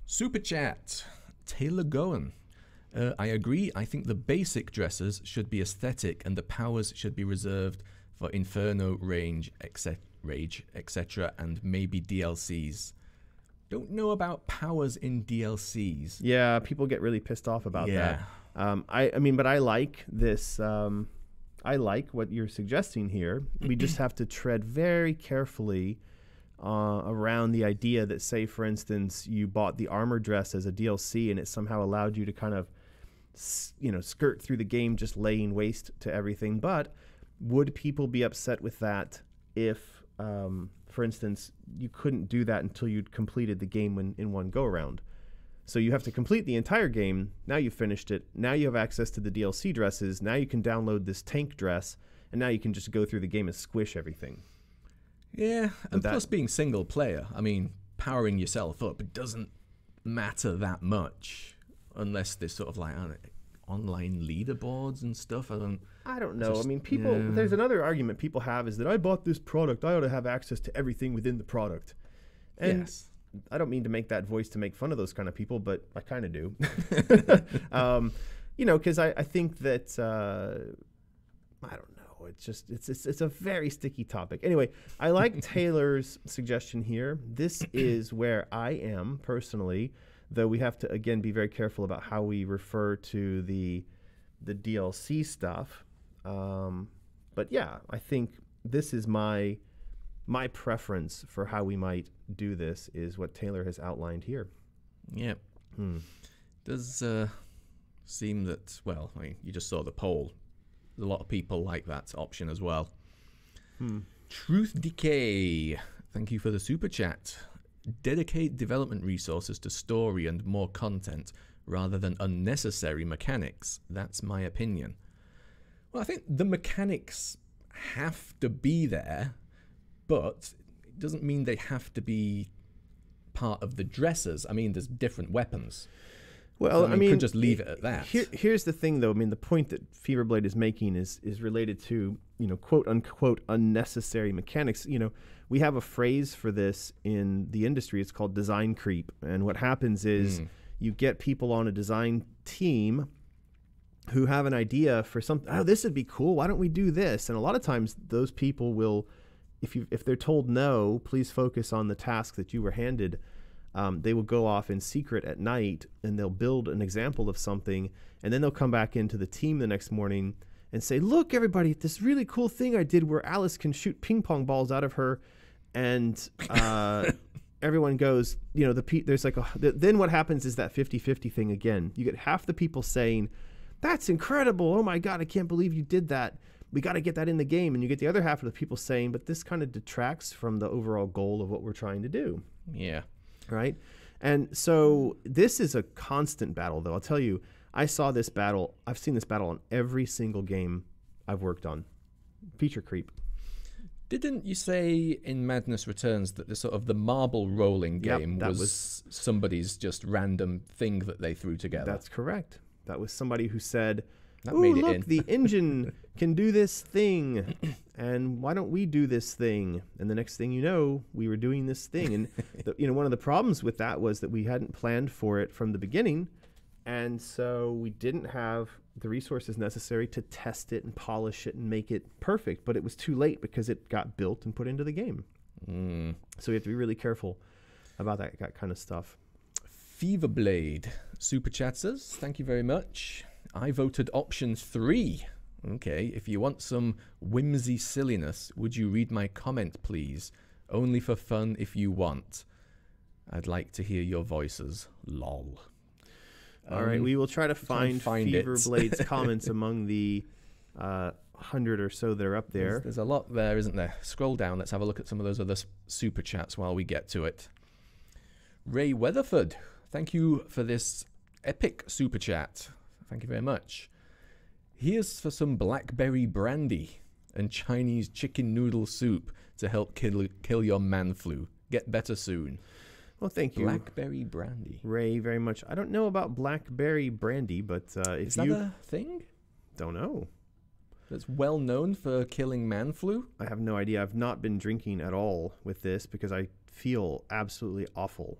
Super chat. Taylor Goen. I agree. I think the basic dresses should be aesthetic and the powers should be reserved for Inferno, Rage, etc., and maybe DLCs. Don't know about powers in DLCs. Yeah, people get really pissed off about that. But I like this. I like what you're suggesting here. We just have to tread very carefully around the idea that, say, for instance, you bought the armor dress as a DLC and it somehow allowed you to kind of, skirt through the game just laying waste to everything. But would people be upset with that if, for instance, you couldn't do that until you'd completed the game in one go-around? So you have to complete the entire game. Now you've finished it. Now you have access to the DLC dresses. Now you can download this tank dress, and now you can just go through the game and squish everything. Yeah, and plus being single player, I mean, powering yourself up, it doesn't matter that much unless there's sort of like online leaderboards and stuff. I don't know. I mean, people. Yeah. There's another argument people have is that I bought this product. I ought to have access to everything within the product. And yes. I don't mean to make that voice to make fun of those kind of people, but I kind of do. Because I think that I don't know. It's a very sticky topic. Anyway, I like Taylor's suggestion here. This is where I am personally, though we have to again be very careful about how we refer to the DLC stuff. But yeah, I think this is my preference for how we might do this is what Taylor has outlined here. Yeah. Does seem that, well, I mean, you just saw the poll. There's a lot of people like that option as well. Truth Decay, thank you for the super chat. Dedicate development resources to story and more content rather than unnecessary mechanics. That's my opinion. Well, I think the mechanics have to be there, but it doesn't mean they have to be part of the dresses. I mean, there's different weapons. Well, so, I mean, you could just leave it at that. Here's the thing, though. I mean, the point that Feverblade is making is related to, quote unquote, unnecessary mechanics. We have a phrase for this in the industry. It's called design creep. And what happens is you get people on a design team who have an idea for something. Oh, this would be cool. Why don't we do this? And a lot of times those people will, if they're told no, please focus on the task that you were handed. They will go off in secret at night and they'll build an example of something, and then they'll come back into the team the next morning and say, look, everybody, this really cool thing I did where Alice can shoot ping pong balls out of her. And everyone goes, there's like then what happens is that 50-50 thing again. You get half the people saying, that's incredible. Oh my God, I can't believe you did that. We got to get that in the game. And you get the other half of the people saying, but this kind of detracts from the overall goal of what we're trying to do. Yeah. Right? And so this is a constant battle, though. I'll tell you, I've seen this battle on every single game I've worked on. Feature creep. Didn't you say in Madness Returns that the marble rolling game was somebody's just random thing that they threw together? That's correct. That was somebody who said, look, the engine can do this thing, and why don't we do this thing? And the next thing you know, we were doing this thing. And one of the problems with that was that we hadn't planned for it from the beginning, and so we didn't have the resources necessary to test it and polish it and make it perfect. But it was too late because it got built and put into the game. So we have to be really careful about that kind of stuff. Feverblade super chatters, thank you very much. I voted option 3. Okay, if you want some whimsy silliness, would you read my comment, please? Only for fun if you want. I'd like to hear your voices. Lol. All right, we will try to find Feverblade's comments among the 100 or so that are up there. There's a lot there, isn't there? Scroll down. Let's have a look at some of those other super chats while we get to it. Ray Weatherford, thank you for this epic super chat. Thank you very much. Here's for some blackberry brandy and Chinese chicken noodle soup to help kill your man flu. Get better soon. Well, thank you. Blackberry brandy. Ray, very much. I don't know about blackberry brandy, but is that a thing? Don't know. That's well known for killing man flu? I have no idea. I've not been drinking at all with this because I feel absolutely awful.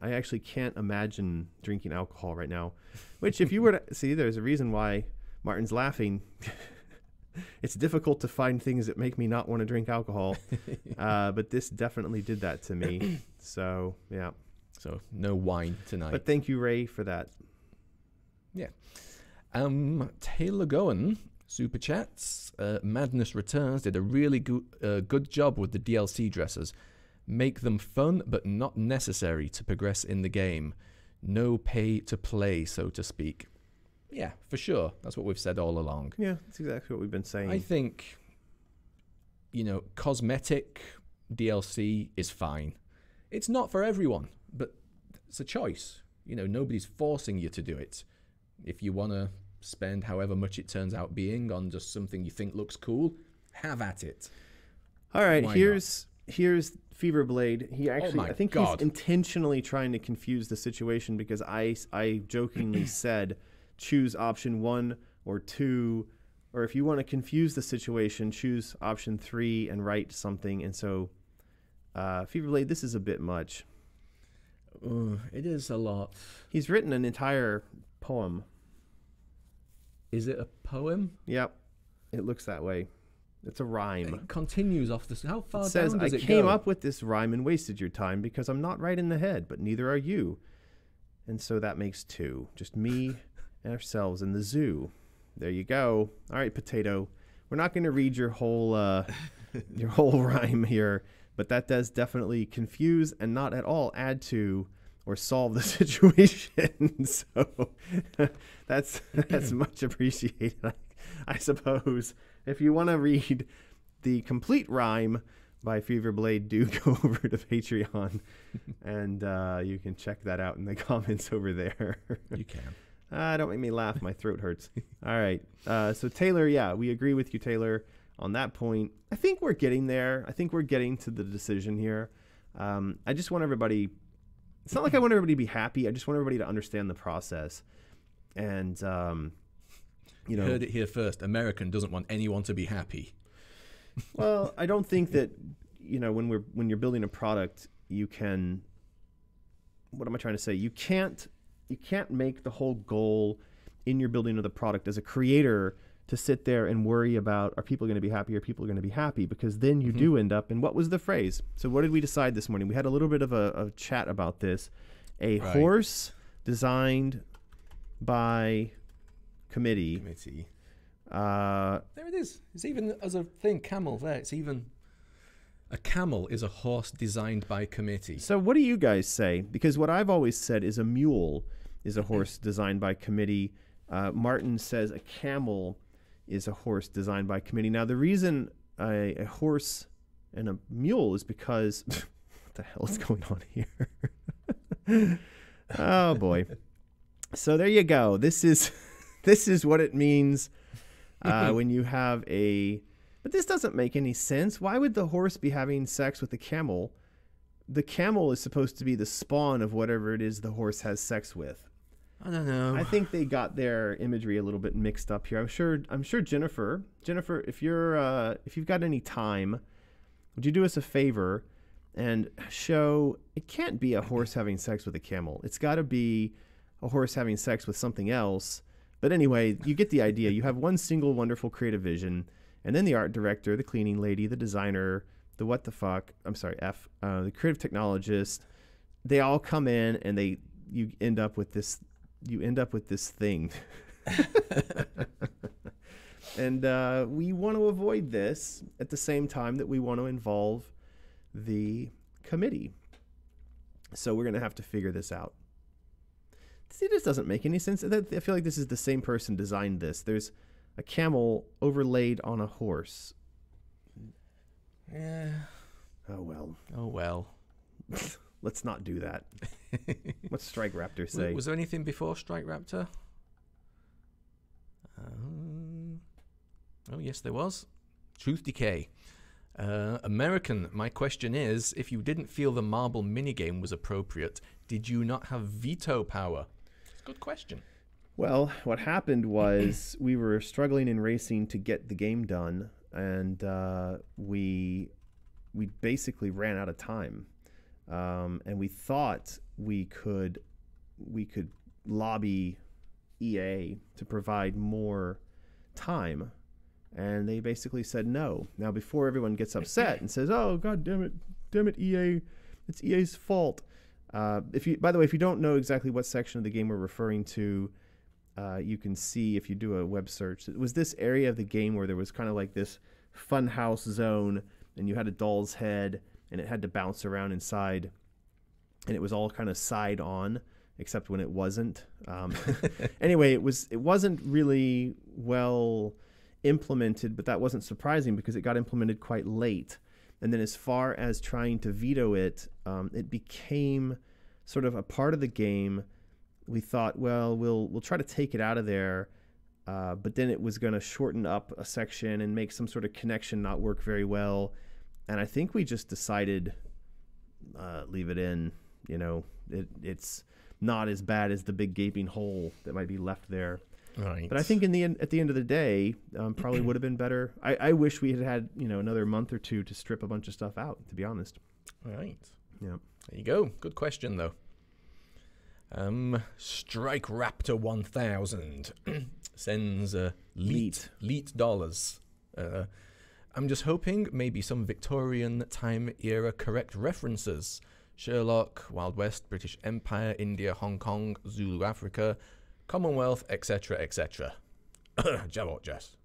I actually can't imagine drinking alcohol right now. Which, if you were to see, there's a reason why Martin's laughing. It's difficult to find things that make me not want to drink alcohol. But this definitely did that to me. So, yeah. So, no wine tonight. But thank you, Ray, for that. Yeah. Taylor Goen, super chats. Madness Returns did a really good job with the DLC dresses. Make them fun, but not necessary to progress in the game. No pay to play, so to speak. Yeah, for sure. That's what we've said all along. Yeah, that's exactly what we've been saying. I think cosmetic DLC is fine. It's not for everyone, but it's a choice. Nobody's forcing you to do it. If you want to spend however much it turns out being on just something you think looks cool, have at it. All right, here's Feverblade. He actually, I think he's intentionally trying to confuse the situation because I jokingly said choose option 1 or 2, or if you want to confuse the situation, choose option 3 and write something. And so, Feverblade, this is a bit much. It is a lot. He's written an entire poem. Is it a poem? Yep, it looks that way. It's a rhyme. It continues off this. How far it says, down does I it came go? up with this rhyme and wasted your time because I'm not right in the head, but neither are you. And so that makes 2. Just me and ourselves in the zoo. There you go. All right, Potato. We're not going to read your whole rhyme here, but that does definitely confuse and not at all add to or solve the situation. So that's much appreciated, I suppose. If you want to read the complete rhyme by Feverblade, do go over to Patreon, and you can check that out in the comments over there. You can. Don't make me laugh. My throat hurts. All right. So Taylor, yeah, we agree with you, Taylor, on that point. I think we're getting there. I think we're getting to the decision here. I just want everybody... It's not like I want everybody to be happy. I just want everybody to understand the process. And, you heard it here first. American doesn't want anyone to be happy. Well, I don't think that, when you're building a product, you can... What am I trying to say? You can't make the whole goal in your building of the product as a creator to sit there and worry about, are people going to be happy, or people are going to be happy? Because then you do end up in, what was the phrase? So what did we decide this morning? We had a little bit of a chat about this. A horse designed by committee. There it is. It's even as a thing, camel there. It's even... A camel is a horse designed by committee. So what do you guys say? Because what I've always said is a mule is a horse designed by committee. Martin says a camel is a horse designed by committee. Now, the reason a horse and a mule is because... what the hell is going on here? Oh, boy. So there you go. This is what it means when you have a... But this doesn't make any sense. Why would the horse be having sex with the camel? The camel is supposed to be the spawn of whatever it is the horse has sex with. I don't know. I think they got their imagery a little bit mixed up here. I'm sure Jennifer, if you've got any time, would you do us a favor and show it can't be a horse having sex with a camel. It's got to be a horse having sex with something else. But anyway, you get the idea. You have one single wonderful creative vision, and then the art director, the cleaning lady, the designer, the the creative technologist, they all come in and you end up with this thing. And we want to avoid this at the same time that we want to involve the committee. So we're going to have to figure this out. See, this doesn't make any sense. I feel like this is the same person designed this. There's a camel overlaid on a horse. Yeah. Oh, well. Let's not do that. What's Strike Raptor say? Was there anything before Strike Raptor? Oh, yes, there was. Truth Decay. American, my question is, if you didn't feel the marble minigame was appropriate, did you not have veto power? It's a good question. Well, what happened was we were struggling in racing to get the game done, and we basically ran out of time. And we thought we could lobby EA to provide more time, and they basically said no. Now, before everyone gets upset and says, "Oh, God damn it, EA, it's EA's fault." By the way, if you don't know exactly what section of the game we're referring to, you can see if you do a web search. It was this area of the game where there was kind of like this funhouse zone, and you had a doll's head, and it had to bounce around inside, and it was all kind of side on, except when it wasn't. Anyway, it wasn't really well implemented, but that wasn't surprising because it got implemented quite late. And then as far as trying to veto it, it became sort of a part of the game. We thought, well, we'll try to take it out of there, but then it was going to shorten up a section and make some sort of connection not work very well. And I think we just decided, leave it in. You know, it's not as bad as the big gaping hole that might be left there. Right. But I think at the end of the day, probably would have been better. I wish we had another month or two to strip a bunch of stuff out, to be honest. Right. Yeah. There you go. Good question, though. Strike Raptor 1000 sends leet dollars. I'm just hoping maybe some Victorian time era correct references. Sherlock, Wild West, British Empire, India, Hong Kong, Zulu Africa, Commonwealth, etc., etc. Jabberwock, Jess.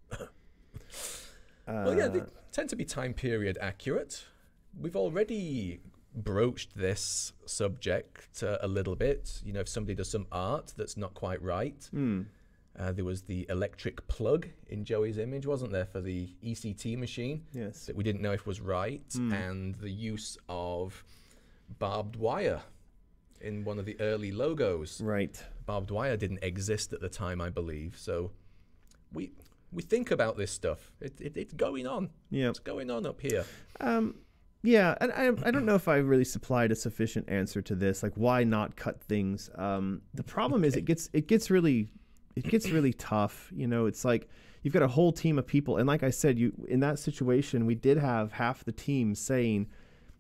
Well, yeah, they tend to be time period accurate. We've already broached this subject a little bit. You know, if somebody does some art that's not quite right. There was the electric plug in Joey's image, wasn't there, for the ECT machine? Yes. That we didn't know if was right. And the use of barbed wire in one of the early logos. Right. Barbed wire didn't exist at the time, I believe. So we think about this stuff. It's going on. Yeah. It's going on up here. Yeah, and I don't know if I really supplied a sufficient answer to this. Like, why not cut things? The problem is it gets really tough. You know, it's like you've got a whole team of people, and like I said, in that situation, we did have half the team saying,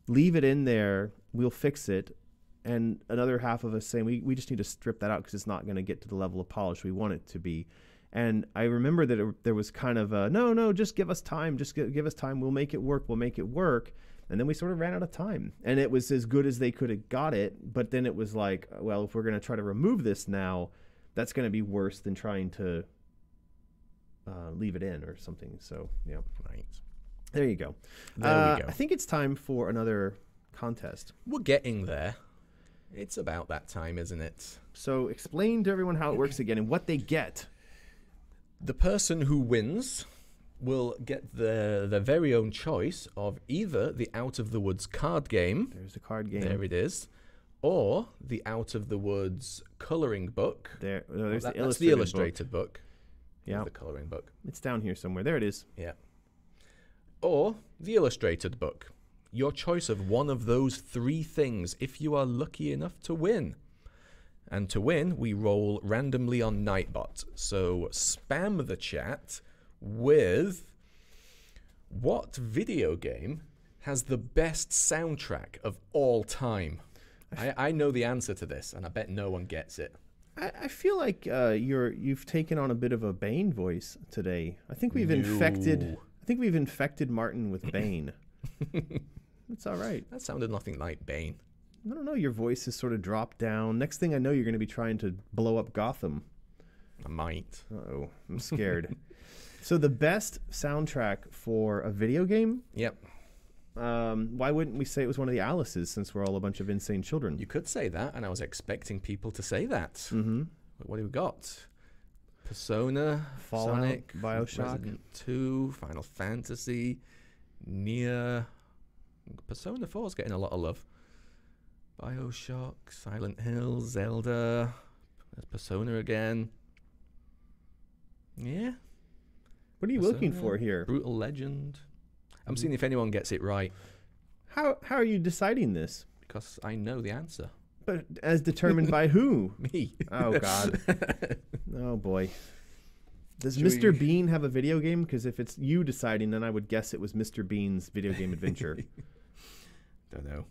"Leave it in there, we'll fix it," and another half of us saying, "We just need to strip that out because it's not going to get to the level of polish we want it to be." And I remember that there was kind of a, no, just give us time, give us time, we'll make it work. And then we sort of ran out of time, and it was as good as they could have got it. But then it was like, well, if we're going to try to remove this now, that's going to be worse than trying to leave it in or something. So, yeah. Right. There you go. There we go. I think it's time for another contest. We're getting there. It's about that time, isn't it? So explain to everyone how it works again and what they get. The person who wins will get their very own choice of either the Out of the Woods card game. There's a card game. There it is. Or the Out of the Woods coloring book. There's that's the illustrated book. Yeah. The coloring book. It's down here somewhere. There it is. Yeah. Or the illustrated book. Your choice of one of those three things if you are lucky enough to win. And to win, we roll randomly on Nightbot. So spam the chat with what video game has the best soundtrack of all time. I know the answer to this, and I bet no one gets it. I feel like you've taken on a bit of a Bane voice today. I think we've infected Martin with Bane. It's all right. That sounded nothing like Bane. I don't know. Your voice has sort of dropped down. Next thing I know, you're going to be trying to blow up Gotham. I might. Uh-oh. I'm scared. So the best soundtrack for a video game? Yep. Why wouldn't we say it was one of the Alice's, since we're all a bunch of insane children? You could say that, and I was expecting people to say that. Mm-hmm. What do we got? Persona, Fallout, Sonic, Bioshock, Resident 2, Final Fantasy, Nier. Persona 4 is getting a lot of love. Bioshock, Silent Hill, Zelda, there's Persona again. Yeah. What are you looking for here? Brutal Legend. I'm seeing if anyone gets it right. How are you deciding this? Because I know the answer. But as determined by who? Me. Oh, God. Oh, boy. Does Mr. Bean have a video game? Because if it's you deciding, then I would guess it was Mr. Bean's video game adventure. Don't know.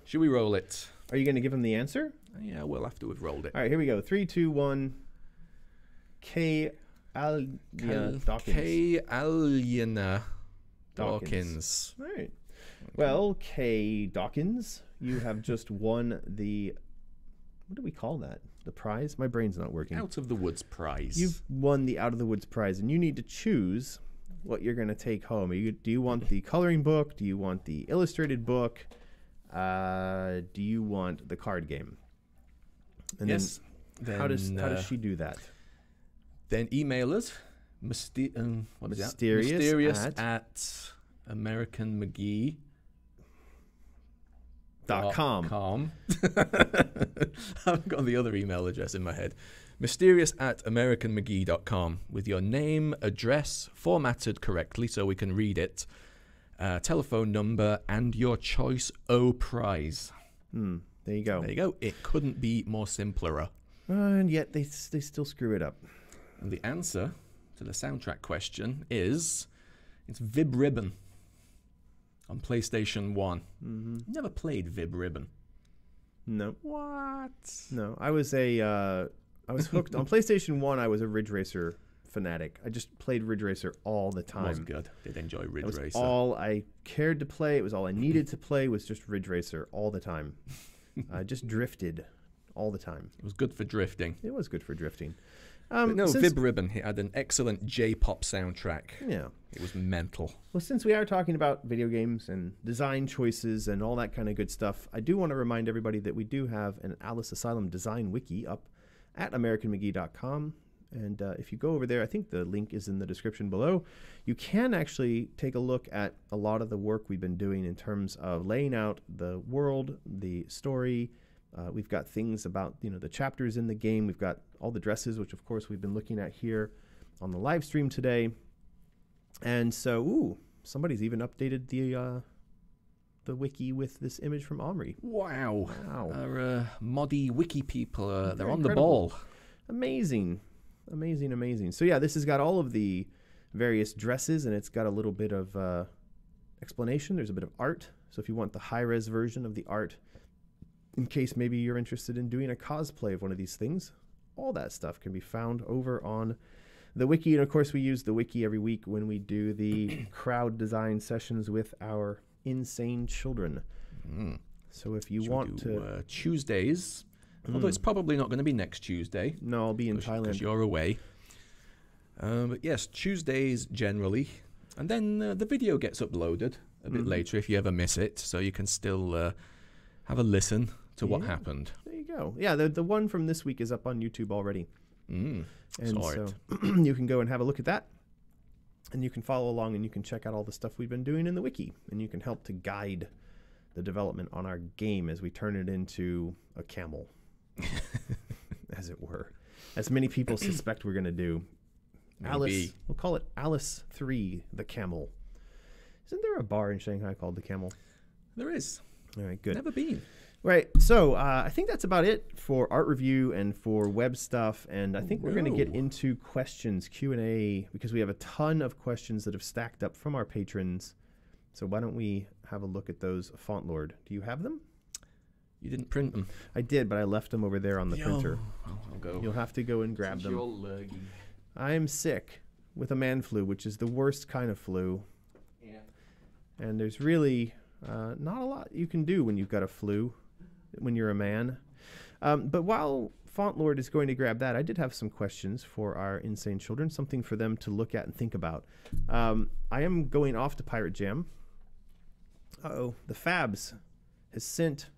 Should we roll it? Are you going to give him the answer? Yeah, well, after we've rolled it. All right, here we go. 3, 2, 1. Aliena Dawkins. All right. Well, K. Dawkins, you have just won the... What do we call that? The prize? My brain's not working. Out of the Woods prize. You've won the Out of the Woods prize, and you need to choose what you're going to take home. Do you want the coloring book? Do you want the illustrated book? Do you want the card game? And yes. Then how does she do that? Then email us what is that? Mysterious at American McGee. .com. I've got the other email address in my head. Mysterious at AmericanMcGee.com with your name, address, formatted correctly so we can read it, telephone number, and your choice prize. There you go. There you go. It couldn't be more simpler. And yet they still screw it up. And the answer to the soundtrack question is it's Vib Ribbon on PlayStation 1. Never played Vib Ribbon. No. What? No. I was hooked on PlayStation 1. I was a Ridge Racer fanatic. I just played Ridge Racer all the time. It was good. Did enjoy Ridge Racer. That was all I cared to play. It was all I needed to play was just Ridge Racer all the time. I just drifted all the time. It was good for drifting. It was good for drifting. Vib Ribbon, he had an excellent J-pop soundtrack. Yeah. It was mental. Well, since we are talking about video games and design choices and all that kind of good stuff, I do want to remind everybody that we do have an Alice Asylum design wiki up at AmericanMcGee.com. And if you go over there, I think the link is in the description below. You can actually take a look at a lot of the work we've been doing in terms of laying out the world, the story. We've got things about the chapters in the game. We've got all the dresses, which of course we've been looking at here on the live stream today. And so, somebody's even updated the wiki with this image from Omri. Wow. Our moddy wiki people, they're on incredible. The ball. Amazing. So yeah, this has got all of the various dresses, and it's got a little bit of explanation. There's a bit of art. So if you want the high-res version of the art, in case maybe you're interested in doing a cosplay of one of these things, all that stuff can be found over on the wiki. And of course, we use the wiki every week when we do the crowd design sessions with our insane children. So if you want to Tuesdays, although it's probably not going to be next Tuesday. No, I'll be in Thailand because you're away. But yes, Tuesdays generally, and then the video gets uploaded a bit later if you ever miss it, so you can still have a listen to what happened. There you go. Yeah, the one from this week is up on YouTube already. And so you can go and have a look at that, and you can follow along, and you can check out all the stuff we've been doing in the wiki, and you can help to guide the development on our game as we turn it into a camel, as it were, as many people suspect we're going to do. Alice, we'll call it Alice 3, the Camel. Isn't there a bar in Shanghai called the Camel? There is. All right, good. Never been. Right, so I think that's about it for art review and for web stuff, and I think we're going to get into questions, Q&A, because we have a ton of questions that have stacked up from our patrons. So why don't we have a look at those, Font Lord? Do you have them? You didn't print them. I did, but I left them over there on the printer. I'll go. You'll have to go and grab them. I am sick with a man flu, which is the worst kind of flu. Yeah. And there's really not a lot you can do when you've got a flu, when you're a man. But while Font Lord is going to grab that, I did have some questions for our insane children, something for them to look at and think about. I am going off to Pirate Jam. Uh-oh, the Fabs has sent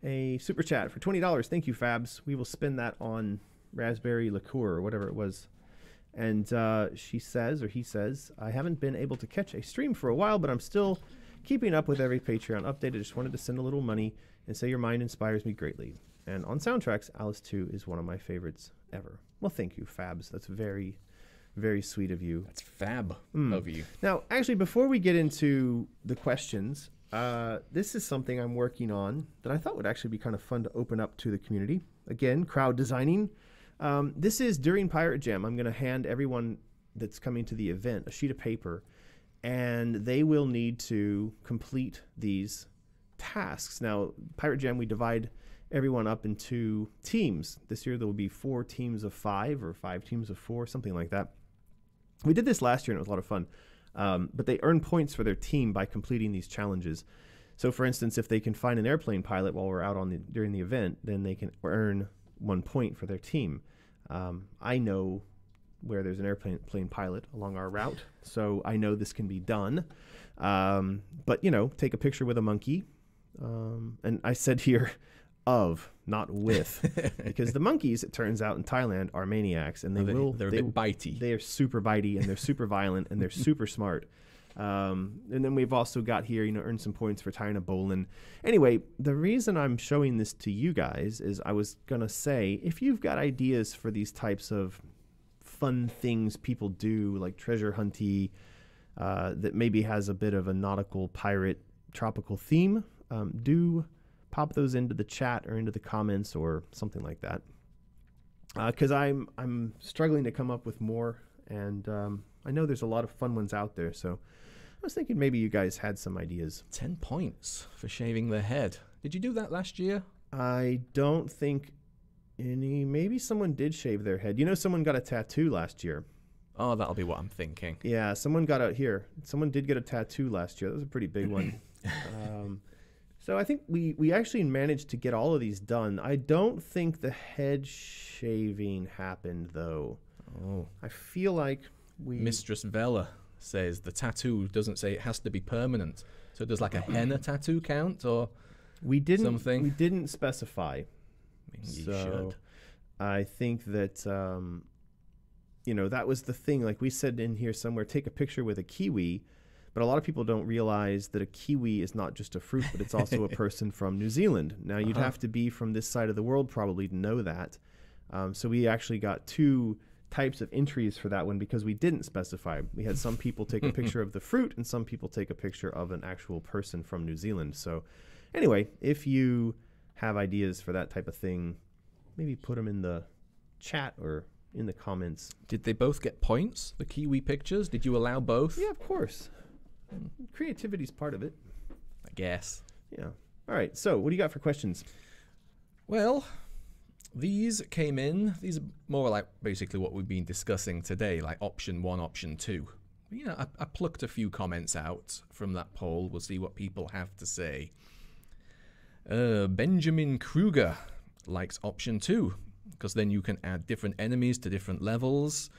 a super chat for $20. Thank you, Fabs. We will spend that on raspberry liqueur or whatever it was. And she says, or he says, I haven't been able to catch a stream for a while, but I'm still keeping up with every Patreon update. I just wanted to send a little money and say your mind inspires me greatly. And on soundtracks, Alice 2 is one of my favorites ever. Well, thank you, Fabs. That's very, very sweet of you. That's fab of you. Now, actually, before we get into the questions, this is something I'm working on that I thought would actually be kind of fun to open up to the community. Again, crowd designing. This is during Pirate Jam. I'm going to hand everyone that's coming to the event a sheet of paper, and they will need to complete these tasks. Now, Pirate Jam, we divide everyone up into teams. This year there will be 4 teams of 5 or 5 teams of 4, something like that. We did this last year, and it was a lot of fun. But they earn points for their team by completing these challenges. So, for instance, if they can find an airplane pilot while we're out during the event, then they can earn 1 point for their team. I know where there's an airplane pilot along our route, so I know this can be done. But, take a picture with a monkey. And I said here, of, not with, because the monkeys, it turns out, in Thailand are maniacs, and they're a bit bitey. They are super bitey, and they're super violent, and they're super smart. And then we've also got here, earned some points for tying a bowline. Anyway, the reason I'm showing this to you guys is I was gonna say, if you've got ideas for these types of fun things people do, like treasure hunty, that maybe has a bit of a nautical pirate tropical theme, do pop those into the chat or into the comments or something like that, because I'm struggling to come up with more, and I know there's a lot of fun ones out there, so I was thinking maybe you guys had some ideas. 10 points for shaving their head. Did you do that last year? I don't think any. Maybe someone did shave their head. Someone got a tattoo last year. Oh, that'll be what I'm thinking. Yeah, someone did get a tattoo last year. That was a pretty big one. So I think we actually managed to get all of these done. I don't think the head shaving happened, though. Oh. I feel like Mistress Vela says the tattoo doesn't say it has to be permanent. So does like a henna tattoo count, or something? We didn't specify. I mean, you should. I think that, that was the thing. Like we said in here somewhere, take a picture with a kiwi. But a lot of people don't realize that a kiwi is not just a fruit, but it's also a person from New Zealand. Now, you'd have to be from this side of the world probably to know that. So we actually got 2 types of entries for that one because we didn't specify. We had some people take a picture of the fruit and some people take a picture of an actual person from New Zealand. So anyway, if you have ideas for that type of thing, maybe put them in the chat or in the comments. Did they both get points, the kiwi pictures? Did you allow both? Yeah, of course. Creativity's part of it, I guess. Yeah. All right. So, what do you got for questions? Well, these came in. These are more like basically what we've been discussing today, like option 1, option 2. I plucked a few comments out from that poll. We'll see what people have to say. Benjamin Kruger likes option 2 because then you can add different enemies to different levels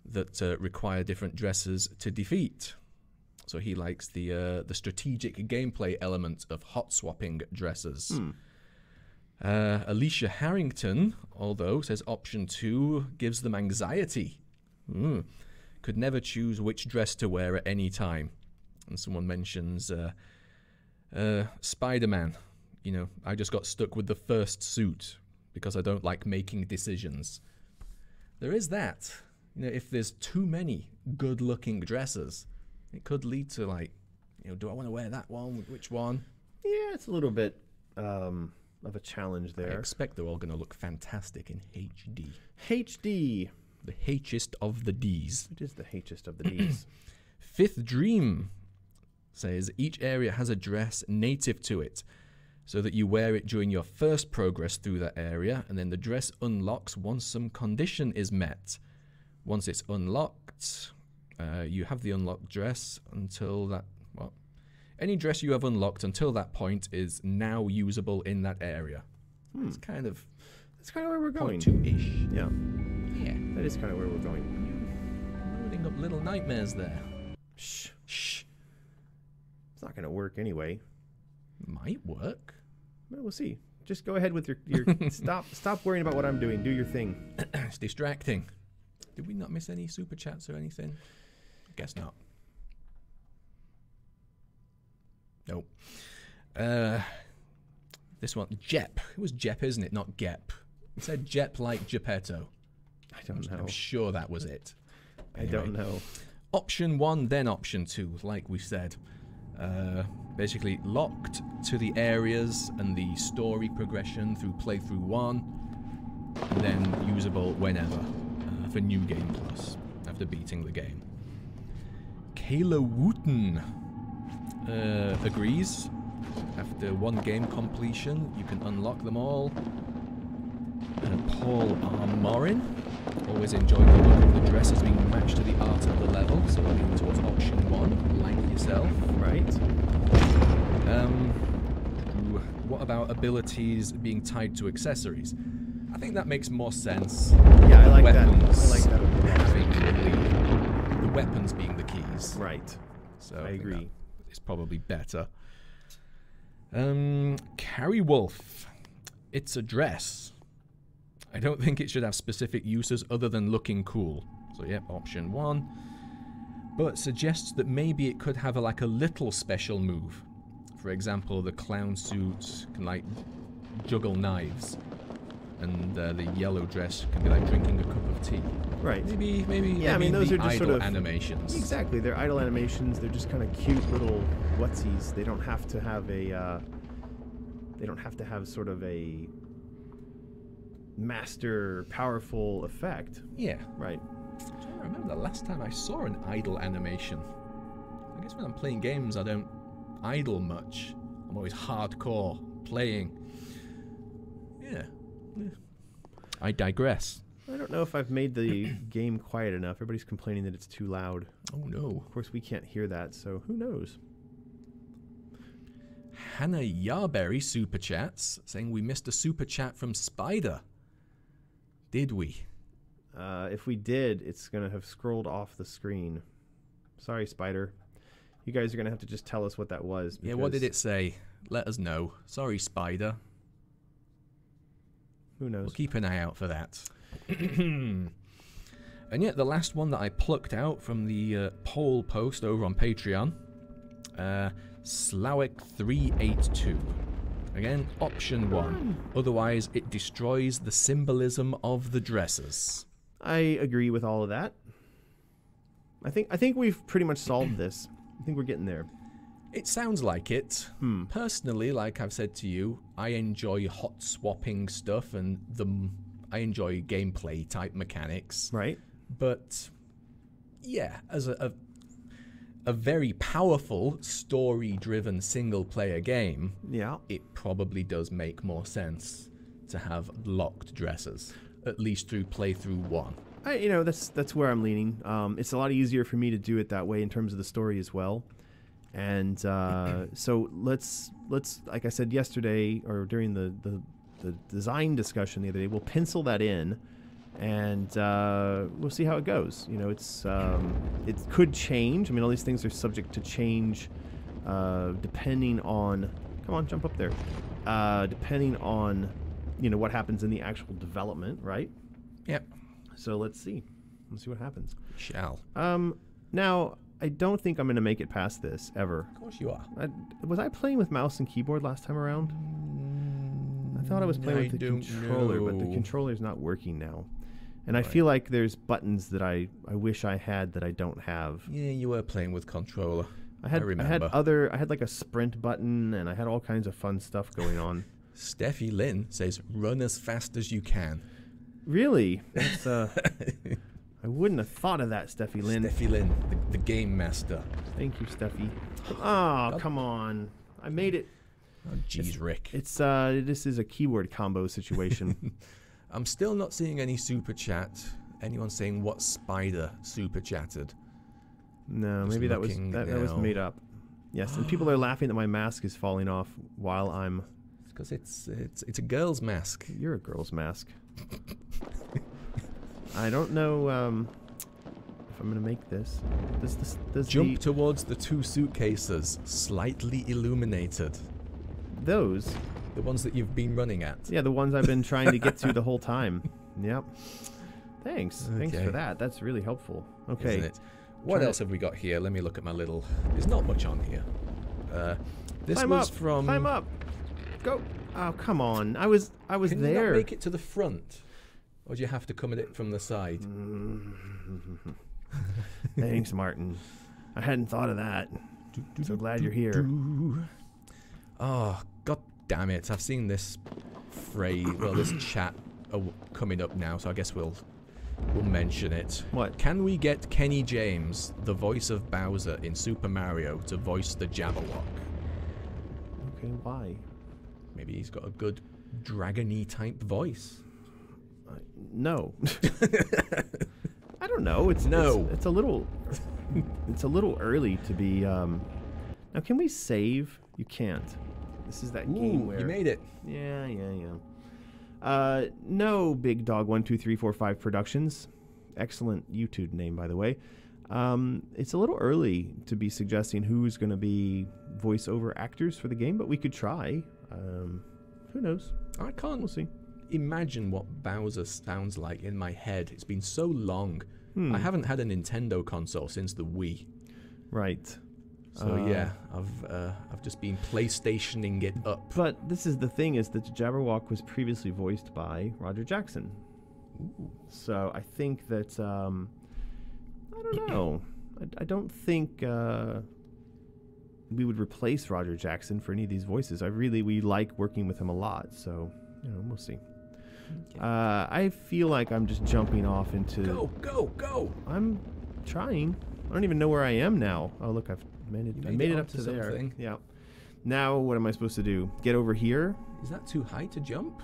that require different dresses to defeat. So he likes the strategic gameplay element of hot swapping dresses. Alicia Harrington, although, says option 2 gives them anxiety. Could never choose which dress to wear at any time. And someone mentions Spider-Man. I just got stuck with the first suit because I don't like making decisions. There is that. If there's too many good-looking dresses, it could lead to, do I want to wear that one? Which one? Yeah, it's a little bit of a challenge there. I expect they're all going to look fantastic in HD. HD. The H'est of the Ds. It is the H'est of the Ds. Fifth Dream says each area has a dress native to it, so that you wear it during your first progress through that area, and then the dress unlocks once some condition is met. Once it's unlocked, you have the unlocked dress until that... Well, any dress you have unlocked until that point is now usable in that area. It's kind of... That's kind of where we're going. Point 2-ish. Yeah. Yeah. That is kind of where we're going. Loading up little nightmares there. Shh. Shh. It's not going to work anyway. Might work. Well, we'll see. Just go ahead with your stop worrying about what I'm doing. Do your thing. It's distracting. Did we not miss any super chats or anything? Guess not. Nope. This one, Jep. It was Jep, isn't it? Not Gep. It said Jep like Geppetto. I don't know. I'm sure that was it. Anyway. I don't know. Option 1, then option 2, like we said. Basically locked to the areas and the story progression through playthrough 1, and then usable whenever for New Game Plus after beating the game. Kayla Wooten agrees. After one game completion, you can unlock them all. Paul R. Morin always enjoyed the look of the dresses being matched to the art of the level, so leaning towards option 1, like yourself. Right. What about abilities being tied to accessories? I think that makes more sense. Yeah, I like weapons that. I like that. Having the weapons being the keys. Right. So I agree. It's probably better. Carrie Wolf. It's a dress. I don't think it should have specific uses other than looking cool. So yep, option 1. But suggests that maybe it could have like a little special move. For example, the clown suit can like juggle knives, and the yellow dress can be like drinking a cup of tea. Right. Maybe. Yeah, I mean those are just idle sort of animations. Exactly, they're idle animations. They're just kind of cute little whatsies. They don't have to have a. They don't have to have sort of a master, powerful effect. Yeah. Right. I'm trying to remember the last time I saw an idle animation. I guess when I'm playing games, I don't idle much. I'm always hardcore playing. Yeah. I digress. I don't know if I've made the game quiet enough. Everybody's complaining that it's too loud. Oh no. Of course, we can't hear that, so who knows? Hannah Yarberry super chats saying we missed a super chat from Spider. Did we? If we did, it's going to have scrolled off the screen. Sorry, Spider. You guys are going to have to just tell us what that was. Yeah, what did it say? Let us know. Sorry, Spider. Who knows? We'll keep an eye out for that. And yet, the last one that I plucked out from the poll post over on Patreon, Slowick382. Again, option 1. Otherwise, it destroys the symbolism of the dresses. I agree with all of that. I think we've pretty much solved this. I think we're getting there. It sounds like it. Personally, like I've said to you, I enjoy hot swapping stuff and I enjoy gameplay type mechanics. Right. But yeah, as a very powerful story-driven single-player game, yeah, it probably does make more sense to have locked dresses, at least through playthrough 1. That's where I'm leaning. It's a lot easier for me to do it that way in terms of the story as well. And so let's like I said yesterday or during the design discussion the other day, we'll pencil that in, and we'll see how it goes. It could change. I mean, all these things are subject to change depending on. Come on, jump up there. Depending on what happens in the actual development, right? Yep. So let's see. Let's see what happens. Shall. Now, I don't think I'm going to make it past this, ever. Of course you are. Was I playing with mouse and keyboard last time around? I thought I was playing with the controller, but the controller's not working now. And I feel like there's buttons that I wish I had that I don't have. Yeah, you were playing with controller. I remember. I had like a sprint button, and I had all kinds of fun stuff going on. Steffi Lynn says, run as fast as you can. Really? That's, I wouldn't have thought of that, Steffi Lynn. Steffi Lynn, the game master. Thank you, Steffi. Oh, come on. I made it. Oh, jeez, Rick. This is a keyword combo situation. I'm still not seeing any super chat. Anyone saying what Spider super chatted? No, maybe that was made up. Yes, and people are laughing that my mask is falling off while I'm. Because it's a girl's mask. You're a girl's mask. I don't know if I'm gonna make this. Does jump towards the 2 suitcases, slightly illuminated. Those? The ones that you've been running at. Yeah, the ones I've been trying to get to the whole time. Yep. Thanks. Okay. Thanks for that. That's really helpful. Okay. Isn't it? What else have we got here? Let me look at my little. There's not much on here. This Climb was up. from. Climb up. Go. Oh, come on. I was Can there. Can you not make it to the front? Or do you have to come at it from the side? Thanks, Martin. I hadn't thought of that. So glad you're here. Oh, god damn it. I've seen this phrase, this chat coming up now, so I guess we'll mention it. What? Can we get Kenny James, the voice of Bowser in Super Mario, to voice the Jabberwock? Okay, why? Maybe he's got a good dragon-y type voice. No. I don't know. It's a little early to be. Now, can we save? You can't. This is that game where you made it. Yeah. No, Big Dog 12345 Productions. Excellent YouTube name, by the way. It's a little early to be suggesting who's going to be voiceover actors for the game, but we could try. Who knows? I can't We'll see. imagine what Bowser sounds like in my head. It's been so long. I haven't had a Nintendo console since the Wii. Right. So yeah, I've just been PlayStationing it up. But this is the thing, is that Jabberwock was previously voiced by Roger Jackson. Ooh. So I think that, I don't know. I don't think we would replace Roger Jackson for any of these voices. We like working with him a lot. So, we'll see. Okay. I feel like I'm just jumping off into... Go! I'm trying. I don't even know where I am now. Oh, look, I made it up to there. something. Yeah. Now, what am I supposed to do? Get over here? Is that too high to jump?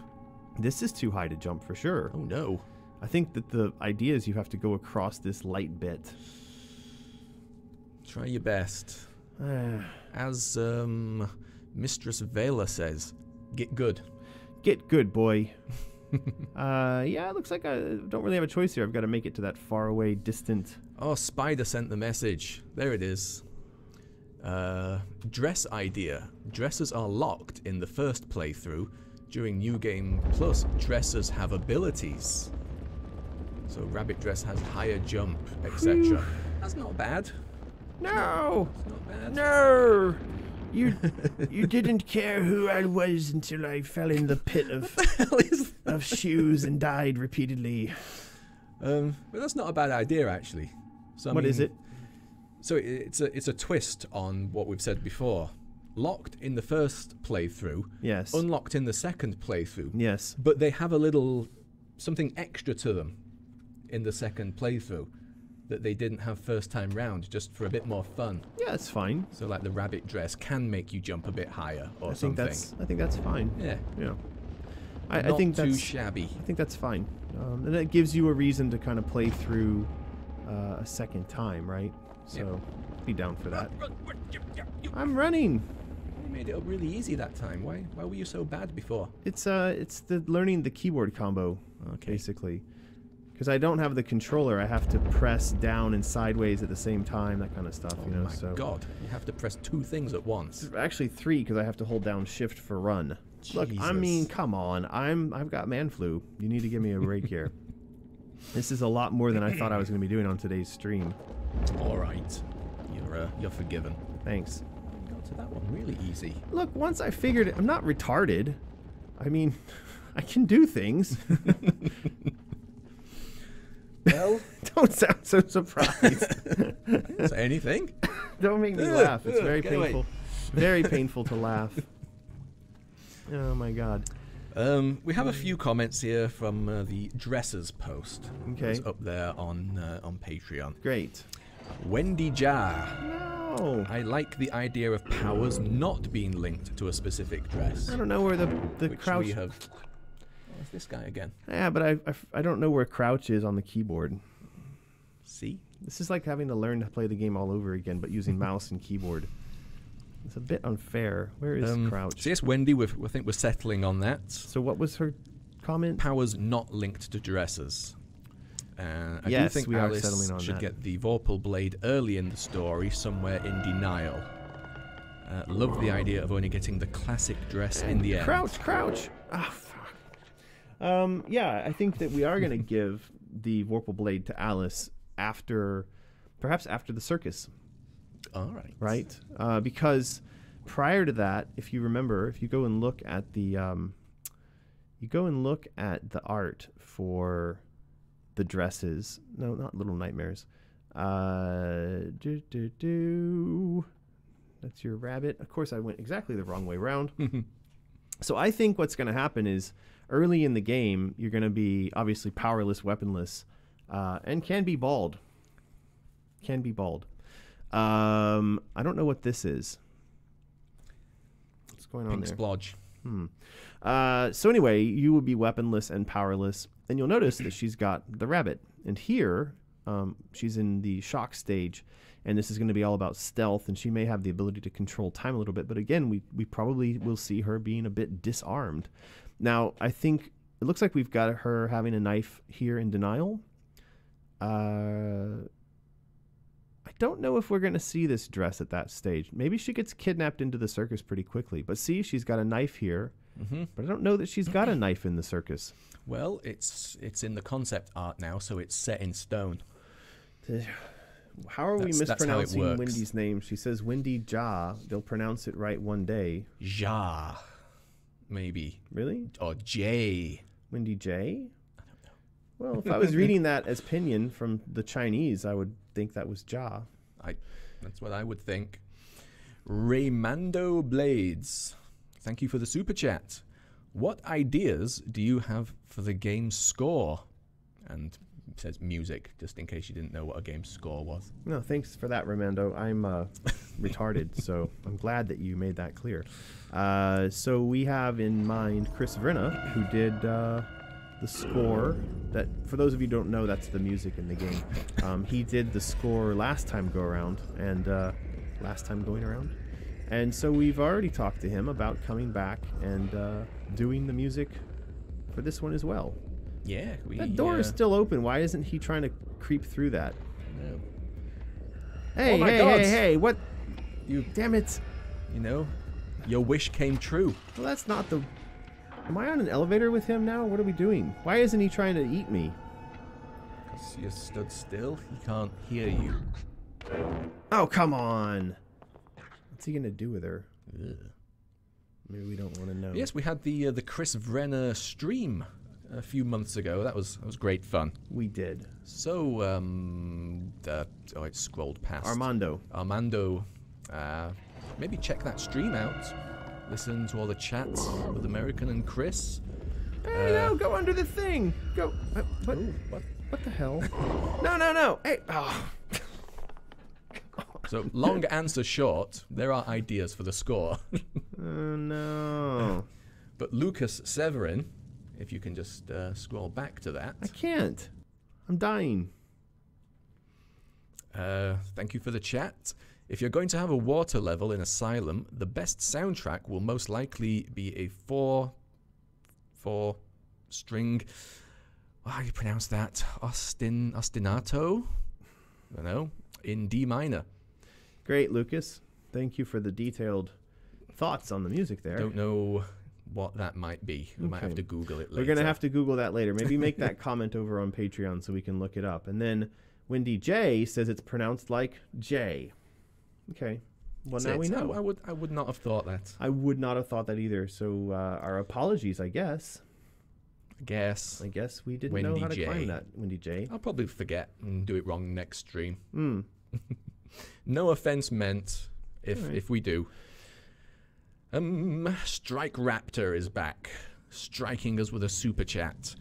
This is too high to jump for sure. Oh no. I think that the idea is you have to go across this light bit. Try your best. As Mistress Vela says, get good. Get good, boy. Yeah, it looks like I don't really have a choice here. I've got to make it to that faraway, distant... Oh, Spider sent the message. There it is. Dress idea. Dresses are locked in the first playthrough. During New Game Plus, dresses have abilities. So Rabbit Dress has higher jump, etc. That's not bad. No! It's not bad. No! You didn't care who I was until I fell in the pit of shoes and died repeatedly. But that's not a bad idea, actually. So, What is it? So it's a twist on what we've said before. Locked in the first playthrough, Yes. unlocked in the second playthrough. Yes. But they have a little something extra to them in the second playthrough that they didn't have first time round, just for a bit more fun. Yeah, it's fine. So like the rabbit dress can make you jump a bit higher or I think something. that's fine. Yeah. Yeah. I Not think too that's shabby. I think that's fine. And it gives you a reason to kind of play through a second time, right? So be down for that. I'm running. You made it up really easy that time. Why were you so bad before? It's the learning the keyboard combo, basically. Because I don't have the controller, I have to press down and sideways at the same time, that kind of stuff, Oh my god, you have to press two things at once. Actually 3, because I have to hold down shift for run. Look, I mean, come on, I've got man flu. You need to give me a break here. This is a lot more than I thought I was going to be doing on today's stream. All right, you're forgiven. Thanks. Got to that one really easy. Look, once I figured it, I'm not retarded. I mean, I can do things. Well, don't sound so surprised. Say anything. Don't make me laugh. It's very Get away. painful. Very painful to laugh. Oh my god. We have a few comments here from the Dressers post. Okay. It's up there on Patreon. Great. Wendy Jar. No. I like the idea of powers not being linked to a specific dress. I don't know where the which crouch. we have. Oh, it's this guy again. Yeah, but I don't know where crouch is on the keyboard. See? This is like having to learn to play the game all over again, but using mouse and keyboard. It's a bit unfair. Where is crouch? So yes, Wendy, I think we're settling on that. So what was her comment? Powers not linked to dresses. I do Yes, think we are Alice settling on should that. get the Vorpal Blade early in the story, somewhere in denial. Love the idea of only getting the classic dress in the end. Crouch! Ah, fuck. Yeah, I think that we are going to give the Vorpal Blade to Alice perhaps after the circus. All right. Right? Because prior to that, if you remember, if you go and look at the art for the dresses. No, not Little Nightmares. That's your rabbit. Of course, I went exactly the wrong way around. So I think what's going to happen is early in the game, you're going to be obviously powerless, weaponless, and can be bald. I don't know what this is. What's going on Pink there? splodge. So anyway, you will be weaponless and powerless, and you'll notice that she's got the rabbit. And here, she's in the shock stage, and this is going to be all about stealth, and she may have the ability to control time a little bit. But again, we probably will see her being a bit disarmed. Now, I think it looks like we've got her having a knife here in denial. I don't know if we're going to see this dress at that stage. Maybe she gets kidnapped into the circus pretty quickly. But see, she's got a knife here. But I don't know that she's got a knife in the circus. Well, it's in the concept art now, so it's set in stone. How are we mispronouncing works. Wendy's name? She says Wendy Ja. They'll pronounce it right one day. Ja, maybe. Really? Or J. Wendy J? I don't know. Well, if I was reading that as pinyin from the Chinese, I would think that was Ja. That's what I would think. Raymando Blades. Thank you for the super chat. What ideas do you have for the game's score? And it says music, just in case you didn't know what a game's score was. No, thanks for that, Raymando. I'm retarded, so I'm glad that you made that clear. So we have in mind Chris Vrinna, who did the score. That, for those of you who don't know, that's the music in the game. He did the score last time going around. And so we've already talked to him about coming back and doing the music for this one as well. Yeah. That door is still open. Why isn't he trying to creep through that? No. Hey, hey, what? You, damn it. You know, your wish came true. Well, that's not the... Am I on an elevator with him now? What are we doing? Why isn't he trying to eat me? Because you stood still. He can't hear you. Oh, come on. What's he going to do with her? Ugh. Maybe we don't want to know. Yes, we had the Chris Vrenna stream a few months ago. That was great fun. We did. So, it scrolled past. Armando. Maybe check that stream out. Listen to all the chats with American and Chris. Hey, no, go under the thing. Go. What? Ooh, what? What the hell? No. Hey. Oh. So, long answer short, there are ideas for the score. Oh, no. But Lucas Severin, if you can just scroll back to that. I can't. I'm dying. Thank you for the chat. If you're going to have a water level in Asylum, the best soundtrack will most likely be a four string. How do you pronounce that? Ostinato? I don't know. In D minor. Great, Lucas. Thank you for the detailed thoughts on the music there. Don't know what that might be. We might have to Google it later. We're going to have to Google that later. Maybe make that comment over on Patreon so we can look it up. And then Wendy J says it's pronounced like J. Okay. Well, now we know. I would not have thought that. I would not have thought that either. So our apologies, I guess. I guess we didn't know how to climb that, Wendy J. I'll probably forget and do it wrong next stream. No offense meant if we do. Strike Raptor is back, striking us with a super chat.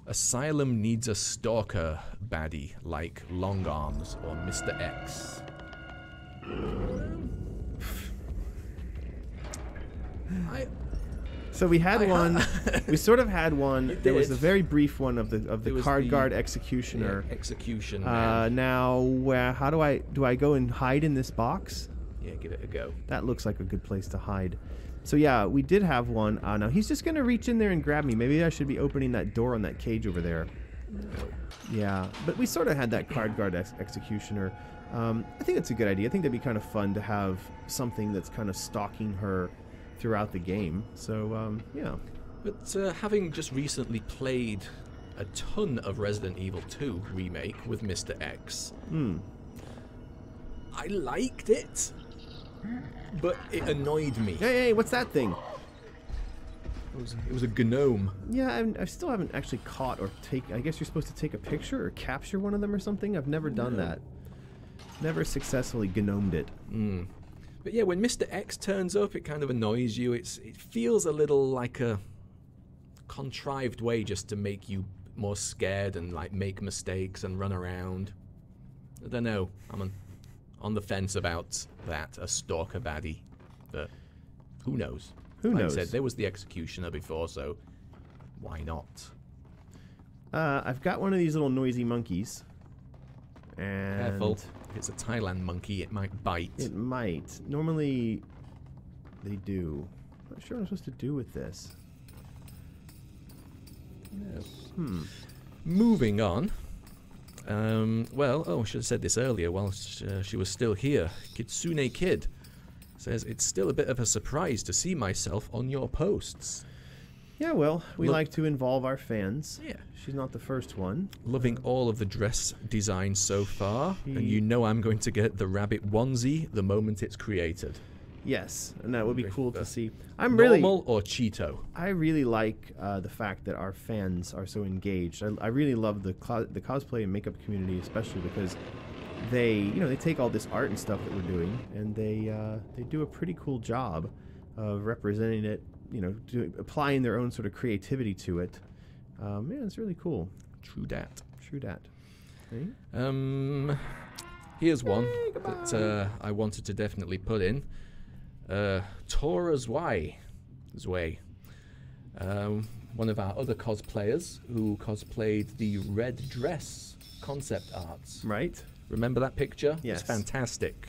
Asylum needs a stalker baddie like Long Arms or Mr. X. So we had one. We sort of had one. There was a very brief one of the card guard executioner. Yeah, execution. Now, how do I go and hide in this box? Yeah, give it a go. That looks like a good place to hide. So yeah, we did have one. Now he's just gonna reach in there and grab me. Maybe I should be opening that door on that cage over there. Yeah, but we sort of had that card guard executioner. I think that's a good idea. I think that'd be kind of fun to have something that's kind of stalking her throughout the game. So yeah. But having just recently played a ton of Resident Evil 2 remake with Mr. X, I liked it, but it annoyed me. Hey, what's that thing? It was a gnome. Yeah, I still haven't actually caught or I guess you're supposed to take a picture or capture one of them or something. I've never done that. Never successfully gnomed it. But yeah, when Mr. X turns up, it kind of annoys you. It feels a little like a contrived way just to make you more scared and like make mistakes and run around. I don't know. I'm on the fence about that, a stalker baddie. But who knows? Who knows? Like I said, there was the executioner before, so why not? I've got one of these little noisy monkeys. And Careful. If it's a Thailand monkey, it might bite. It might. Normally, they do. I'm not sure what I'm supposed to do with this. No. Moving on. I should have said this earlier while she was still here. Kitsune Kid Says, it's still a bit of a surprise to see myself on your posts. Yeah, well, we like to involve our fans. Yeah. She's not the first one. Loving all of the dress designs so far. And you know I'm going to get the rabbit onesie the moment it's created. Yes, and that would be cool to see. Normal or Cheeto? I really like the fact that our fans are so engaged. I really love the cosplay and makeup community, especially because they take all this art and stuff that we're doing, and they do a pretty cool job of representing it. Applying their own sort of creativity to it. Yeah, it's really cool. True dat. True dat. Okay. Here's one that I wanted to definitely put in. Twas. One of our other cosplayers who cosplayed the red dress concept arts. Right. Remember that picture? Yes. It's fantastic.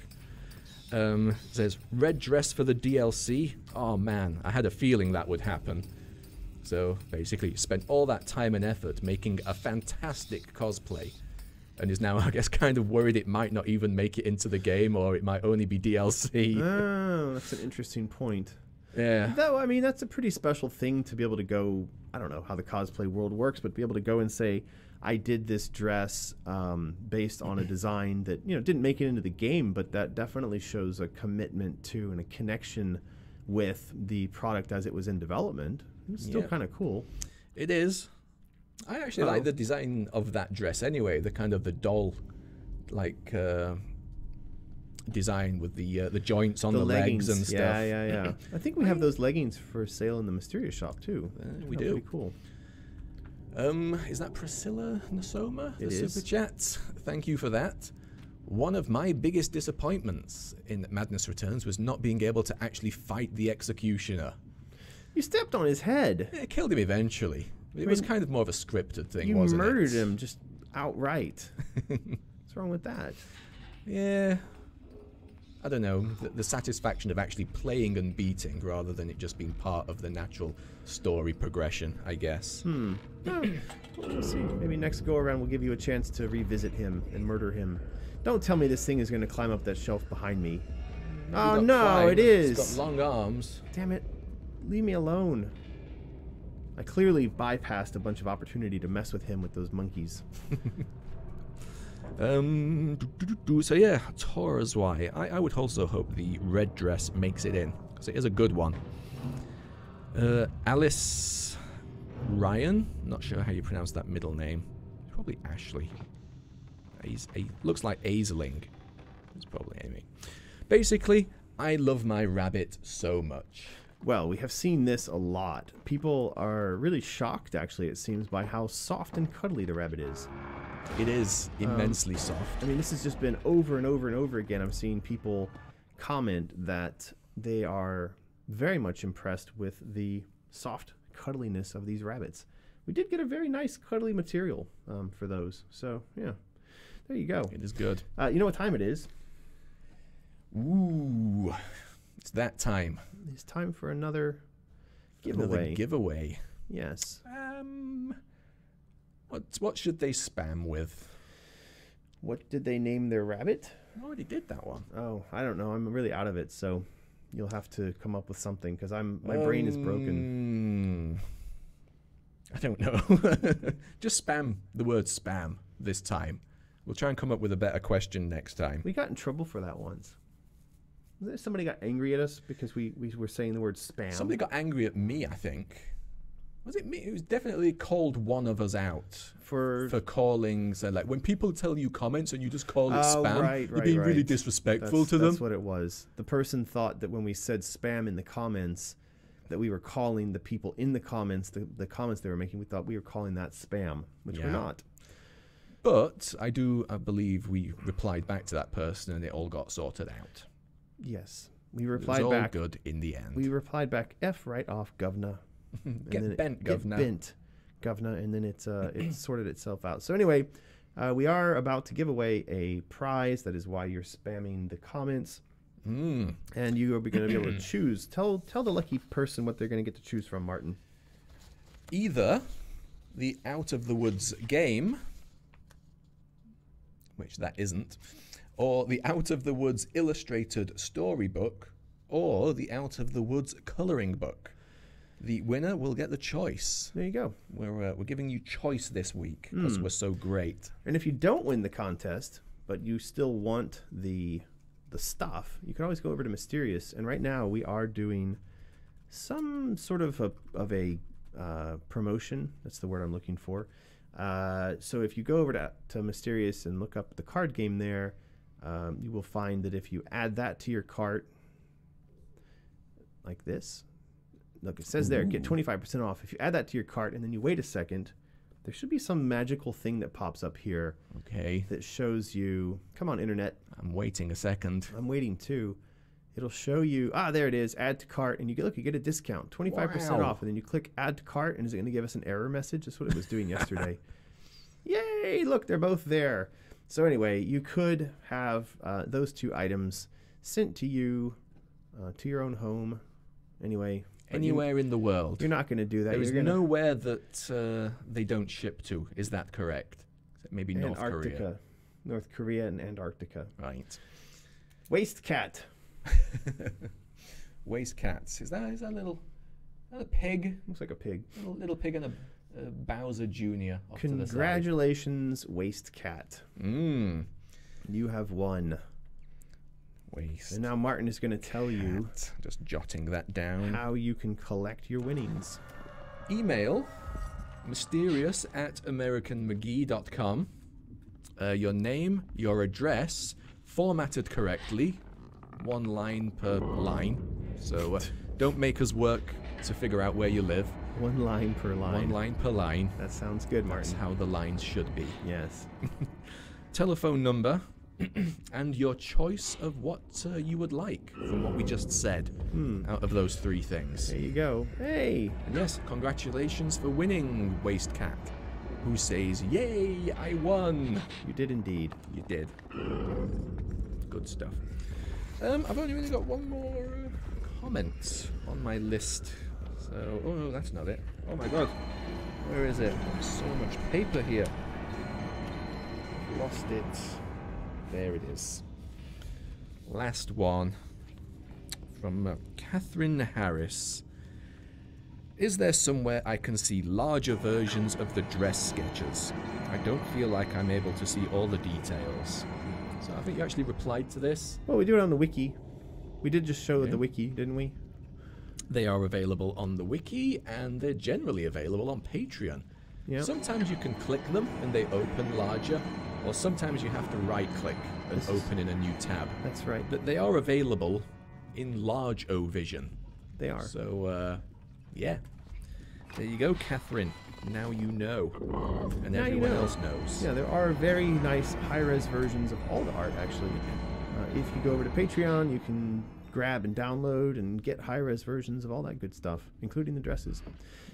Says, red dress for the DLC. Oh man, I had a feeling that would happen. So basically spent all that time and effort making a fantastic cosplay, and is now, I guess, kind of worried it might not even make it into the game, or it might only be DLC. Oh, that's an interesting point. Yeah. Though, I mean, that's a pretty special thing to be able to go, I don't know how the cosplay world works, but be able to go and say, I did this dress based on a design that, didn't make it into the game, but that definitely shows a commitment to and a connection with the product as it was in development. It's still kind of cool. It is. I actually like the design of that dress anyway, the kind of the doll like design with the joints on the legs and stuff. Yeah. I think we have those leggings for sale in the Mysterious shop too. We do. Pretty cool. Is that Priscilla Nasoma? It the is. Super Chat. Thank you for that. One of my biggest disappointments in Madness Returns was not being able to actually fight the Executioner. You stepped on his head. It killed him eventually. It was kind of more of a scripted thing, wasn't it? You murdered him just outright. What's wrong with that? Yeah. I don't know. The satisfaction of actually playing and beating rather than it just being part of the natural story progression, I guess. We'll see. Maybe next go around we'll give you a chance to revisit him and murder him. Don't tell me this thing is going to climb up that shelf behind me. Oh no, it is. It's got long arms. Damn it. Leave me alone. I clearly bypassed a bunch of opportunity to mess with him with those monkeys. So yeah, Twas. I would also hope the red dress makes it in, because it is a good one. Alice Ryan, not sure how you pronounce that middle name. Probably Ashley. Looks like Aisling. It's probably Amy. Basically, I love my rabbit so much. Well, we have seen this a lot. People are really shocked, actually, it seems, by how soft and cuddly the rabbit is. It is immensely soft. I mean, this has just been over and over and over again. I'm seeing people comment that they are very much impressed with the soft cuddliness of these rabbits. We did get a very nice cuddly material for those. So, yeah, there you go. It is good. You know what time it is? Ooh, it's that time. It's time for another giveaway. Another giveaway. Yes. What should they spam with? What did they name their rabbit? I already did that one. Oh, I don't know. I'm really out of it, so you'll have to come up with something because my brain is broken. I don't know. Just spam the word spam this time. We'll try and come up with a better question next time. We got in trouble for that once. Somebody got angry at us because we were saying the word spam. Somebody got angry at me, I think. Was it me? It was definitely called one of us out for calling. So like when people tell you comments and you just call it spam, you're being really disrespectful to them. That's what it was. The person thought that when we said spam in the comments, that we were calling the people in the comments, the comments they were making, we thought we were calling that spam, which we're not. But I believe we replied back to that person and it all got sorted out. Yes. We replied back. It was all back. good in the end. We replied back, F right off, governor. Get bent, governor. Get bent, governor, and then it sorted itself out. So anyway, we are about to give away a prize. That is why you're spamming the comments. And you are going to be able to choose. Tell the lucky person what they're going to get to choose from, Martin. Either the Out of the Woods game, which that isn't, or the Out of the Woods illustrated storybook, or the Out of the Woods coloring book. The winner will get the choice. There you go. We're giving you choice this week because we're so great. And if you don't win the contest, but you still want the stuff, you can always go over to Mysterious. And right now we are doing some sort of a promotion. That's the word I'm looking for. So if you go over to Mysterious and look up the card game there, you will find that if you add that to your cart, like this, look, it says there, get 25% off. If you add that to your cart and then you wait a second, there should be some magical thing that pops up here. Okay. That shows you, come on, internet. I'm waiting a second. I'm waiting too. It'll show you, there it is, add to cart, and you get a discount, 25% off, and then you click add to cart, and is it going to give us an error message? That's what it was doing yesterday. Yay, look, they're both there. So anyway, you could have those two items sent to you, to your own home. Anyway. Anywhere in the world. You're not going to do that. There is nowhere that they don't ship to. Is that correct? Maybe North Korea. North Korea and Antarctica. Right. Waste cat. Waste cats. Is that a pig? Looks like a pig. Little pig and a Bowser Jr. off to the side. Congratulations, Waste Cat. You have won. Waste. And now Martin is going to tell you, just jotting that down, how you can collect your winnings. Email mysterious@americanmcgee.com. Your name, your address, formatted correctly, 1 line per line. So don't make us work to figure out where you live. 1 line per line. 1 line per line. That sounds good, Martin. That's how the lines should be. Yes. Telephone number and your choice of what you would like from what we just said out of those 3 things. There you go. Hey! And yes, congratulations for winning, Waste Cat, who says, yay, I won. You did indeed. You did. Good stuff. I've only really got one more comment on my list. So, oh no, that's not it. Oh my god. Where is it? There's so much paper here. Lost it. There it is. Last one from Catherine Harris. Is there somewhere I can see larger versions of the dress sketches? I don't feel like I'm able to see all the details. So I think you actually replied to this. Well, we do it on the wiki. We did just show the wiki, didn't we? They are available on the wiki, and they're generally available on Patreon. Yep. Sometimes you can click them and they open larger, or sometimes you have to right-click and open in a new tab. That's right. But they are available in large O-Vision. They are. So, yeah. There you go, Catherine. Now you know. And now everyone you know. else knows. Yeah, there are very nice high-res versions of all the art, actually. If you go over to Patreon, you can grab and download and get high-res versions of all that good stuff, including the dresses.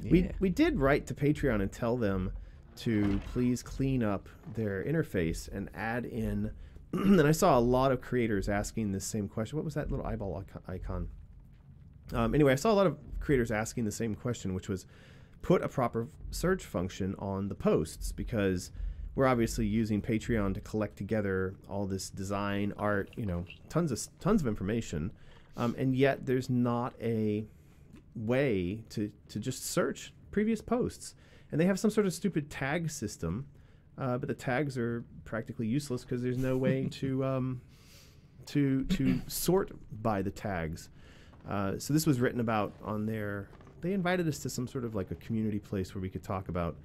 Yeah. We did write to Patreon and tell them to please clean up their interface and add in, and I saw a lot of creators asking this same question. What was that little eyeball icon? Anyway, I saw a lot of creators asking the same question, which was put a proper search function on the posts, because we're obviously using Patreon to collect together all this design, art, tons of information, and yet there's not a way to just search previous posts. And they have some sort of stupid tag system, but the tags are practically useless because there's no way to sort by the tags. So this was written about on their. They invited us to some sort of like a community place where we could talk about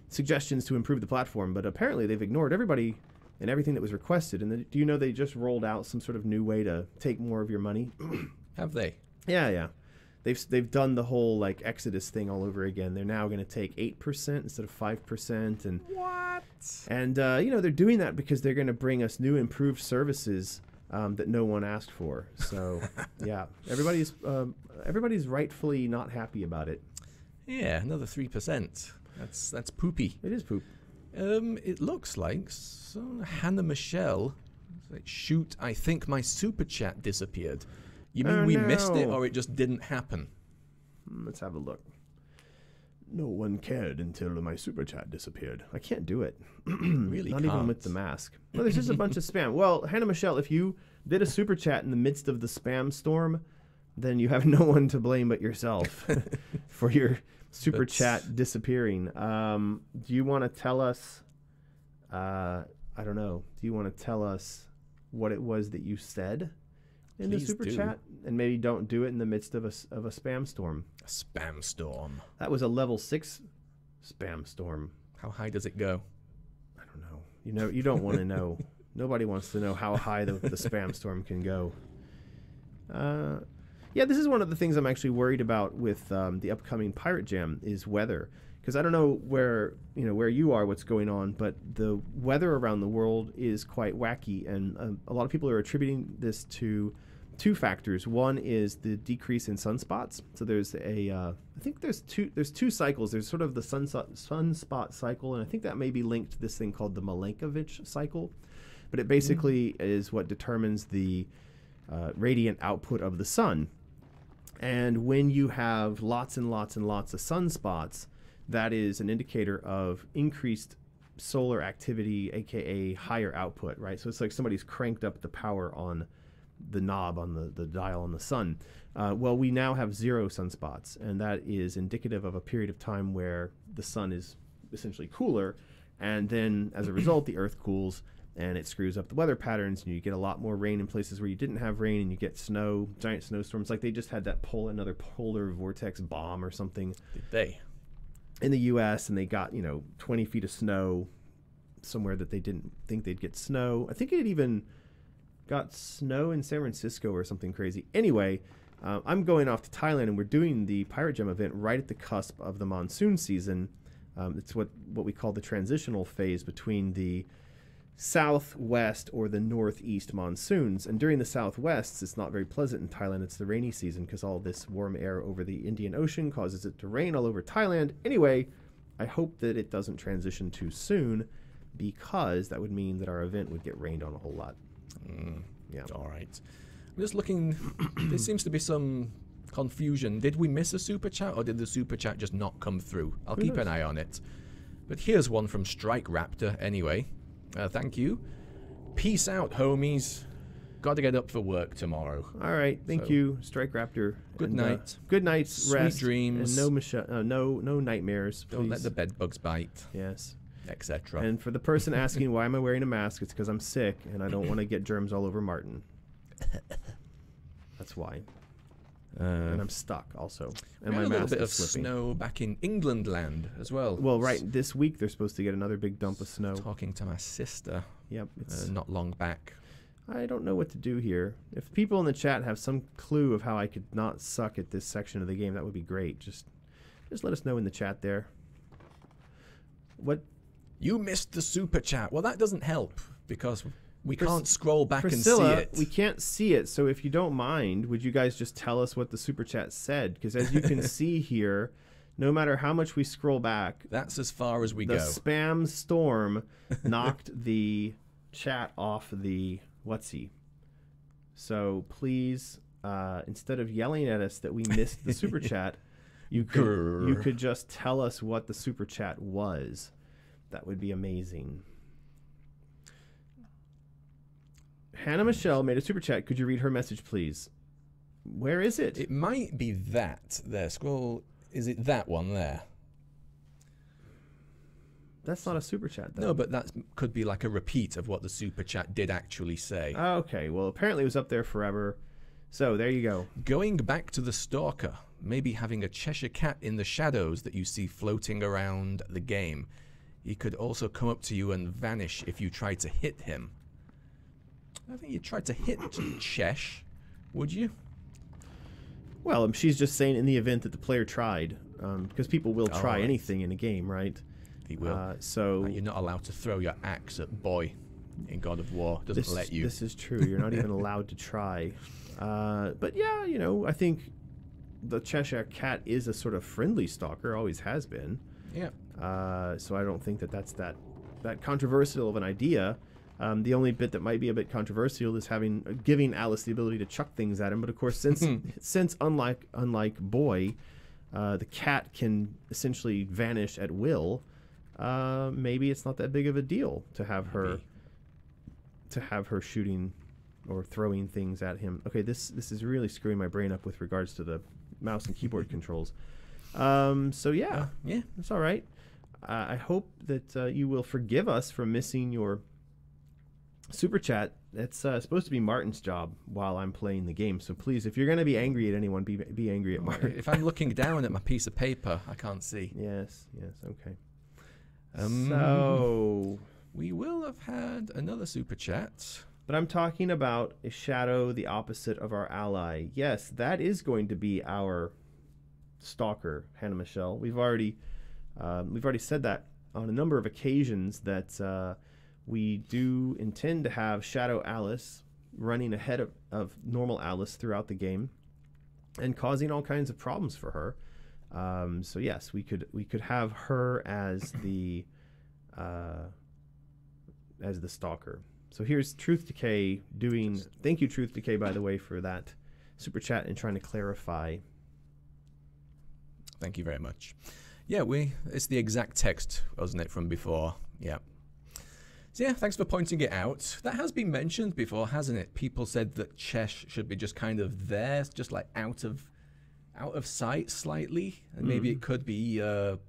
suggestions to improve the platform, but apparently they've ignored everybody and everything that was requested. And do you know they just rolled out some sort of new way to take more of your money? Have they? Yeah. They've done the whole like Exodus thing all over again. They're now going to take 8% instead of 5%, and What? And they're doing that because they're going to bring us new improved services that no one asked for. So yeah, everybody's rightfully not happy about it. Yeah, another 3%. That's poopy. It is poop. It looks like Hannah Michelle. Shoot, I think my super chat disappeared. You mean we missed it, or it just didn't happen? Let's have a look. No one cared until my super chat disappeared. I can't do it. Really Not can't. even with the mask. Well, there's just a bunch of spam. Well, Hannah Michelle, if you did a super chat in the midst of the spam storm, then you have no one to blame but yourself for your super chat disappearing. Do you want to tell us, I don't know, do you want to tell us what it was that you said in the super chat? And maybe don't do it in the midst of a spam storm. A spam storm. That was a level 6 spam storm. How high does it go? I don't know. You don't want to know. Nobody wants to know how high the spam storm can go. Yeah, this is one of the things I'm actually worried about with the upcoming Pirate Jam is weather, because I don't know where you are, what's going on, but the weather around the world is quite wacky, and a lot of people are attributing this to two factors. One is the decrease in sunspots. So there's I think there's two cycles. There's sort of the sunspot cycle, and I think that may be linked to this thing called the Milankovitch cycle. But it basically is what determines the radiant output of the sun. And when you have lots and lots and lots of sunspots, that is an indicator of increased solar activity, aka higher output, right? So it's like somebody's cranked up the power on the knob on the dial on the sun. Well, we now have 0 sunspots, and that is indicative of a period of time where the sun is essentially cooler, and then as a result the earth cools and it screws up the weather patterns, and you get a lot more rain in places where you didn't have rain, and you get snow, giant snowstorms. Like they just had that another polar vortex bomb or something. Did they? In the U.S., and they got 20 feet of snow somewhere that they didn't think they'd get snow. I think it even got snow in San Francisco or something crazy. Anyway, I'm going off to Thailand, and we're doing the Pirate Jam event right at the cusp of the monsoon season. It's what we call the transitional phase between the southwest or the northeast monsoons. And during the southwest, it's not very pleasant in Thailand. It's the rainy season because all this warm air over the Indian Ocean causes it to rain all over Thailand. Anyway, I hope that it doesn't transition too soon, because that would mean that our event would get rained on a whole lot. Yeah. All right. I'm just looking. There seems to be some confusion. Did we miss a super chat, or did the super chat just not come through? I'll keep an eye on it. But here's one from Strike Raptor anyway. Thank you. Peace out, homies. Got to get up for work tomorrow. All right. Thank you, Strike Raptor. Good night. Good night's Sweet rest. dreams. And no nightmares. Please. Don't let the bed bugs bite. Yes. Etc. And for the person asking why am I wearing a mask, it's because I'm sick and I don't want to get germs all over Martin. That's why. And I'm stuck also. And my a little mask bit is of slipping. snow back in England land as well. Well, right. This week they're supposed to get another big dump of snow. Talking to my sister. Yep. It's Not long back. I don't know what to do here. If people in the chat have some clue of how I could not suck at this section of the game, that would be great. Just let us know in the chat there. What? You missed the super chat. Well, that doesn't help because we can't scroll back Priscilla, and see it. We can't see it, so if you don't mind, would you guys just tell us what the super chat said? Because as you can see here, no matter how much we scroll back, That's as far as we the go. spam storm knocked the chat off the whatsy. So please, instead of yelling at us that we missed the super chat, you could just tell us what the super chat was. That would be amazing. Hannah Michelle made a super chat. Could you read her message, please? Where is it? It might be that. There, scroll. Is it that one there? That's not a super chat, though. No, but that could be like a repeat of what the super chat did actually say. Okay, well, apparently it was up there forever. So, there you go. Going back to the Stalker, maybe having a Cheshire cat in the shadows that you see floating around the game. He could also come up to you and vanish if you try to hit him. I think you tried to hit Chesh, would you? Well, she's just saying in the event that the player tried, because people will try right. anything in a game, right? He will. So You're not allowed to throw your axe at Boy in God of War. Doesn't let you. This is true. You're not even allowed to try. But yeah, I think the Cheshire cat is a sort of friendly stalker, always has been. Yeah. So I don't think that that controversial of an idea. The only bit that might be a bit controversial is giving Alice the ability to chuck things at him. But of course, since unlike Boy, the cat can essentially vanish at will. Maybe it's not that big of a deal to have her shooting or throwing things at him. Okay, this is really screwing my brain up with regards to the mouse and keyboard controls. So yeah, that's all right. I hope that you will forgive us for missing your super chat. It's supposed to be Martin's job while I'm playing the game. So please, if you're going to be angry at anyone, be angry at Martin. If I'm looking down at my piece of paper, I can't see. Yes, okay. So we will have had another super chat. But I'm talking about a shadow, the opposite of our ally. Yes, that is going to be our Stalker, Hannah Michelle. We've already said that on a number of occasions that we do intend to have Shadow Alice running ahead of normal Alice throughout the game and causing all kinds of problems for her. So yes, we could have her as the Stalker. So here's Truth Decay doing. Thank you, Truth Decay, by the way, for that super chat and trying to clarify. Thank you very much. Yeah, it's the exact text, wasn't it, from before? Yeah. So yeah, thanks for pointing it out. That has been mentioned before, hasn't it? People said that Cheshire should be just kind of there, just like out of sight slightly, and maybe it could be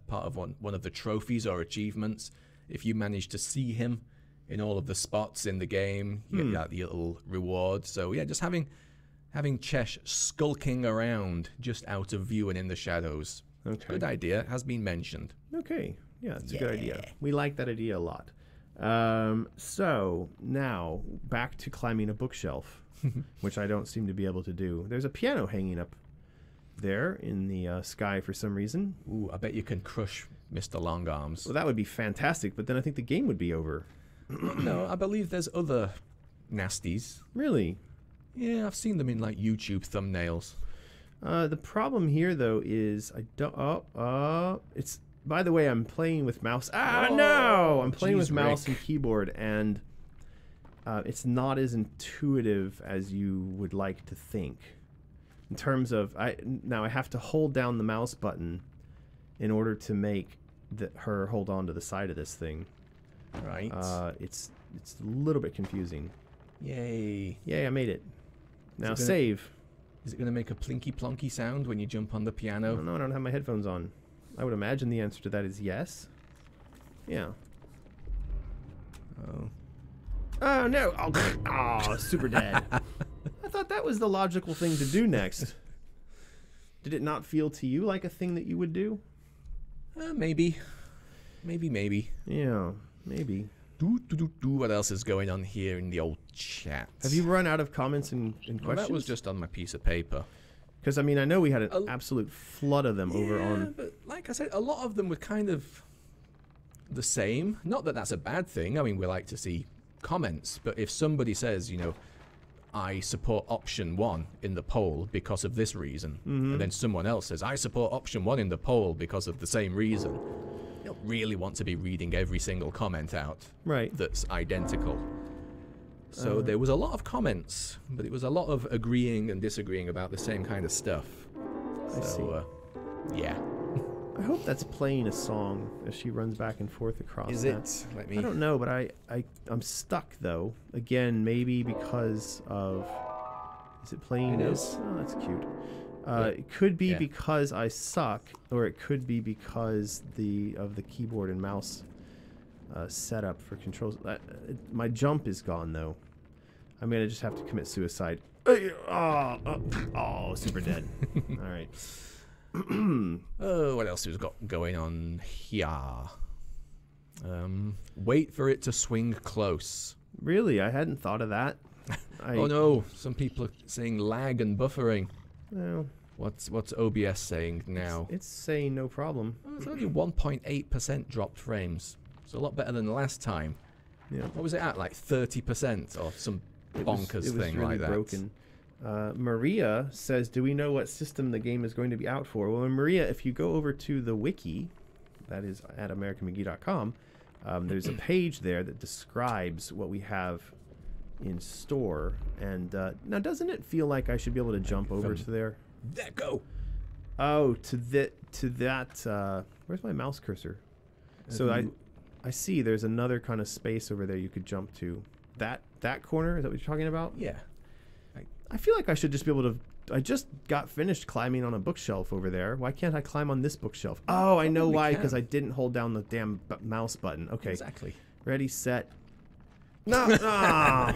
part of one of the trophies or achievements. If you manage to see him in all of the spots in the game, you get that little reward. So yeah, just having Cheshire skulking around just out of view and in the shadows. Okay. Good idea. Has been mentioned. Okay. Yeah, it's a good idea. We like that idea a lot. So now back to climbing a bookshelf, which I don't seem to be able to do. There's a piano hanging up there in the sky for some reason. Ooh, I bet you can crush Mr. Longarms. Well, that would be fantastic, but then I think the game would be over. No, I believe there's other nasties. Really? Yeah, I've seen them in like YouTube thumbnails. The problem here though is I don't. It's. By the way, I'm playing with mouse. No! I'm playing with mouse and keyboard, and it's not as intuitive as you would like to think. In terms of, I have to hold down the mouse button in order to make her hold on to the side of this thing. Right. It's a little bit confusing. Yay. Yay, I made it. Now save. Is it going to make a plinky plonky sound when you jump on the piano? No, I don't have my headphones on. I would imagine the answer to that is yes. Yeah. Oh. Oh, no. Oh, super dead. I thought that was the logical thing to do next. Did it not feel to you like a thing that you would do? Maybe. Maybe. Yeah, maybe. What else is going on here in the old chat? Have you run out of comments and questions? Well, that was just on my piece of paper. Because, I mean, I know we had an absolute flood of them over on... but like I said, a lot of them were kind of the same. Not that that's a bad thing. I mean, we like to see comments. But if somebody says, I support option 1 in the poll because of this reason, and then someone else says, I support option 1 in the poll because of the same reason, you don't really want to be reading every single comment out that's identical. So there was a lot of comments, but it was a lot of agreeing and disagreeing about the same kind of stuff. I see. Yeah. I hope that's playing a song as she runs back and forth across Is it? Let me... I don't know, but I'm stuck, though. Again, maybe because of... Is it playing? It is. Oh, that's cute. It could be because I suck, or it could be because of the keyboard and mouse setup for controls. My jump is gone, though. I'm going to just have to commit suicide. Oh, super dead. All right. What else has got going on here? Wait for it to swing close. Really? I hadn't thought of that. Oh no, some people are saying lag and buffering. Well, what's OBS saying now? It's saying no problem. Oh, it's only 1.8% dropped frames. It's a lot better than the last time. Yeah. What was it at? Like 30% or some bonkers thing really like that. Broken. Maria says, do we know what system the game is going to be out for? Well, Maria, if you go over to the Wiki, that is at AmericanMcGee.com, there's a page there that describes what we have in store. And now, doesn't it feel like I should be able to jump over to there? There, go! Oh, to that, where's my mouse cursor? So I see there's another kind of space over there you could jump to. that corner. Is that what you're talking about? Yeah. I feel like I should just be able to. I just got finished climbing on a bookshelf over there. Why can't I climb on this bookshelf? Oh, I know why. Because I didn't hold down the damn mouse button. Okay. Exactly. Ready, set. No. Ah.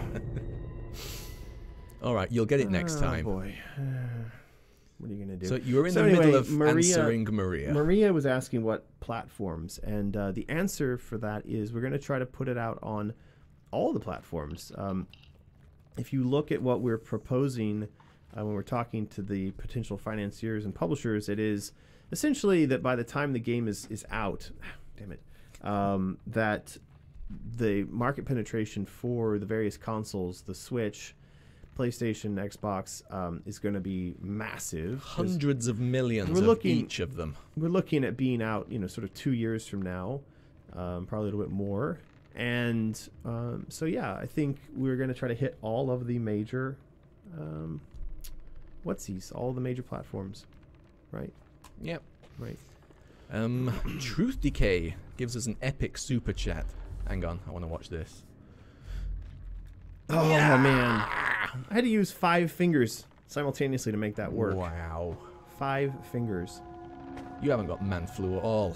All right, you'll get it next time. Boy. What are you going to do? So you were in the middle of answering Maria. Maria was asking what platforms, and the answer for that is we're going to try to put it out on all the platforms. If you look at what we're proposing when we're talking to the potential financiers and publishers, it is essentially that by the time the game is out, damn it, that the market penetration for the various consoles, the Switch, PlayStation, Xbox, is going to be massive. Hundreds of millions of each of them. We're looking at being out, sort of 2 years from now, probably a little bit more. And so, yeah, I think we're going to try to hit all of the major, all the major platforms, right? Yep. Right. Truth Decay gives us an epic super chat. Hang on, I want to watch this. Oh, man. I had to use 5 fingers simultaneously to make that work. Wow. 5 fingers. You haven't got man flu at all.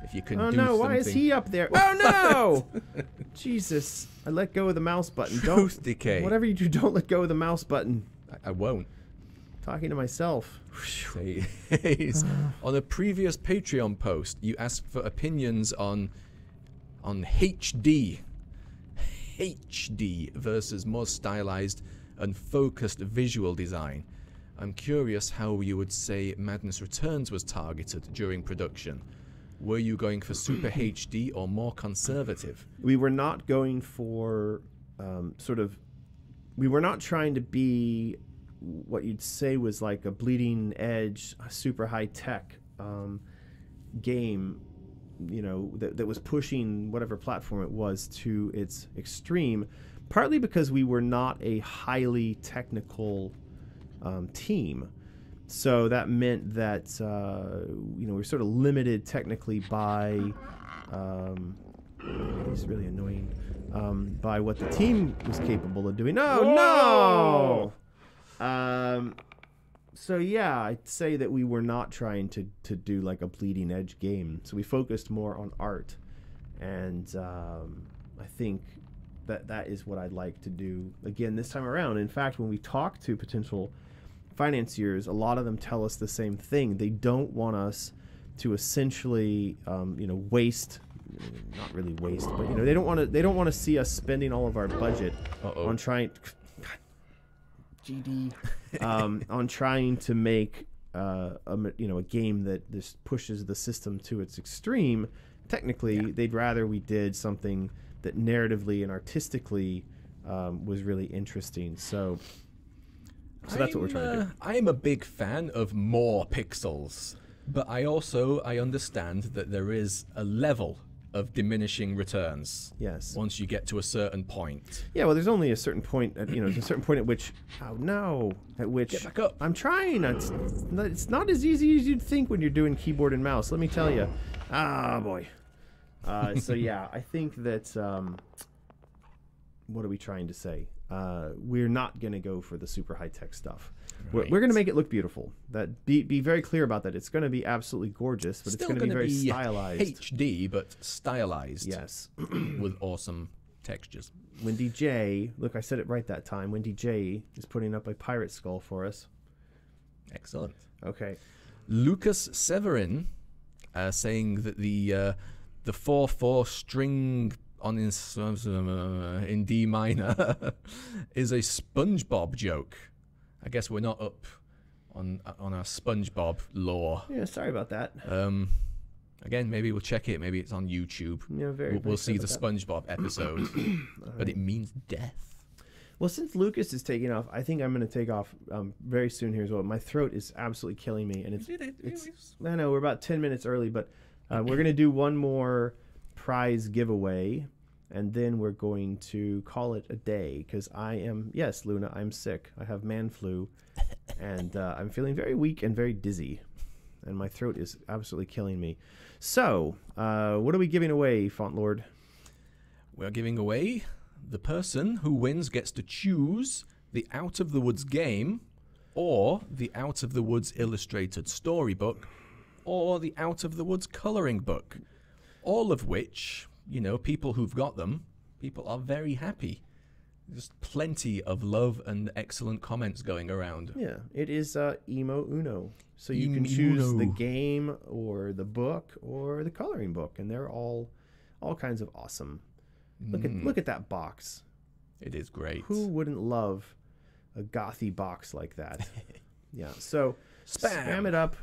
If you can do no, something. why is he up there? Oh, no! Jesus. I let go of the mouse button. Truth Decay. Whatever you do, don't let go of the mouse button. I won't. Talking to myself. On a previous Patreon post, you asked for opinions on HD versus more stylized and focused visual design. I'm curious how you would say Madness Returns was targeted during production. Were you going for super HD or more conservative? We were not going for we were not trying to be what you'd say was like a bleeding edge, super high tech game, that was pushing whatever platform it was to its extreme, partly because we were not a highly technical team. So that meant that, we were sort of limited technically by, he's really annoying, by what the team was capable of doing. No! So yeah, I'd say that we were not trying to do like a bleeding edge game. So we focused more on art, and I think that is what I'd like to do again this time around. In fact, when we talk to potential financiers, a lot of them tell us the same thing. They don't want us to essentially, waste. Not really waste, but they don't want to see us spending all of our budget on trying. GD, on trying to make a game that just pushes the system to its extreme. Technically, they'd rather we did something that narratively and artistically was really interesting. So that's what we're trying to do. I am a big fan of more pixels, but I understand that there is a level of diminishing returns. Yes. Once you get to a certain point. Yeah, well, there's only a certain point. There's a certain point at which. Oh no! At which. Get back up. I'm trying. It's not as easy as you'd think when you're doing keyboard and mouse. Let me tell you. Ah, boy. So yeah, I think that. What are we trying to say? We're not going to go for the super high tech stuff. Right. We're going to make it look beautiful. Be very clear about that. It's going to be absolutely gorgeous, but Still it's going to be very stylized. HD, but stylized. Yes. With awesome textures. Wendy J, look, I said it right that time. Wendy J is putting up a pirate skull for us. Excellent. Okay. Lucas Severin saying that the 4/4 string on in D minor is a SpongeBob joke. I guess we're not up on our SpongeBob lore. Yeah, sorry about that. Again, maybe we'll check it. Maybe it's on YouTube. Yeah, We'll see the SpongeBob episode. But it means death. Well, since Lucas is taking off, I think I'm going to take off very soon here as well. My throat is absolutely killing me, and it's I know we're about 10 minutes early, but we're going to do one more prize giveaway, and then we're going to call it a day, because yes, Luna, I'm sick. I have man flu, and I'm feeling very weak and very dizzy, and my throat is absolutely killing me. So, what are we giving away, Font Lord? We're giving away the person who wins gets to choose the Out of the Woods game, or the Out of the Woods illustrated storybook, or the Out of the Woods coloring book. All of which, you know, people who've got them, people are very happy. There's plenty of love and excellent comments going around. Yeah, it is Emo Uno. So you can choose the game or the book or the coloring book, and they're all kinds of awesome. Look at that box. It is great. Who wouldn't love a gothy box like that? Yeah. So spam it up.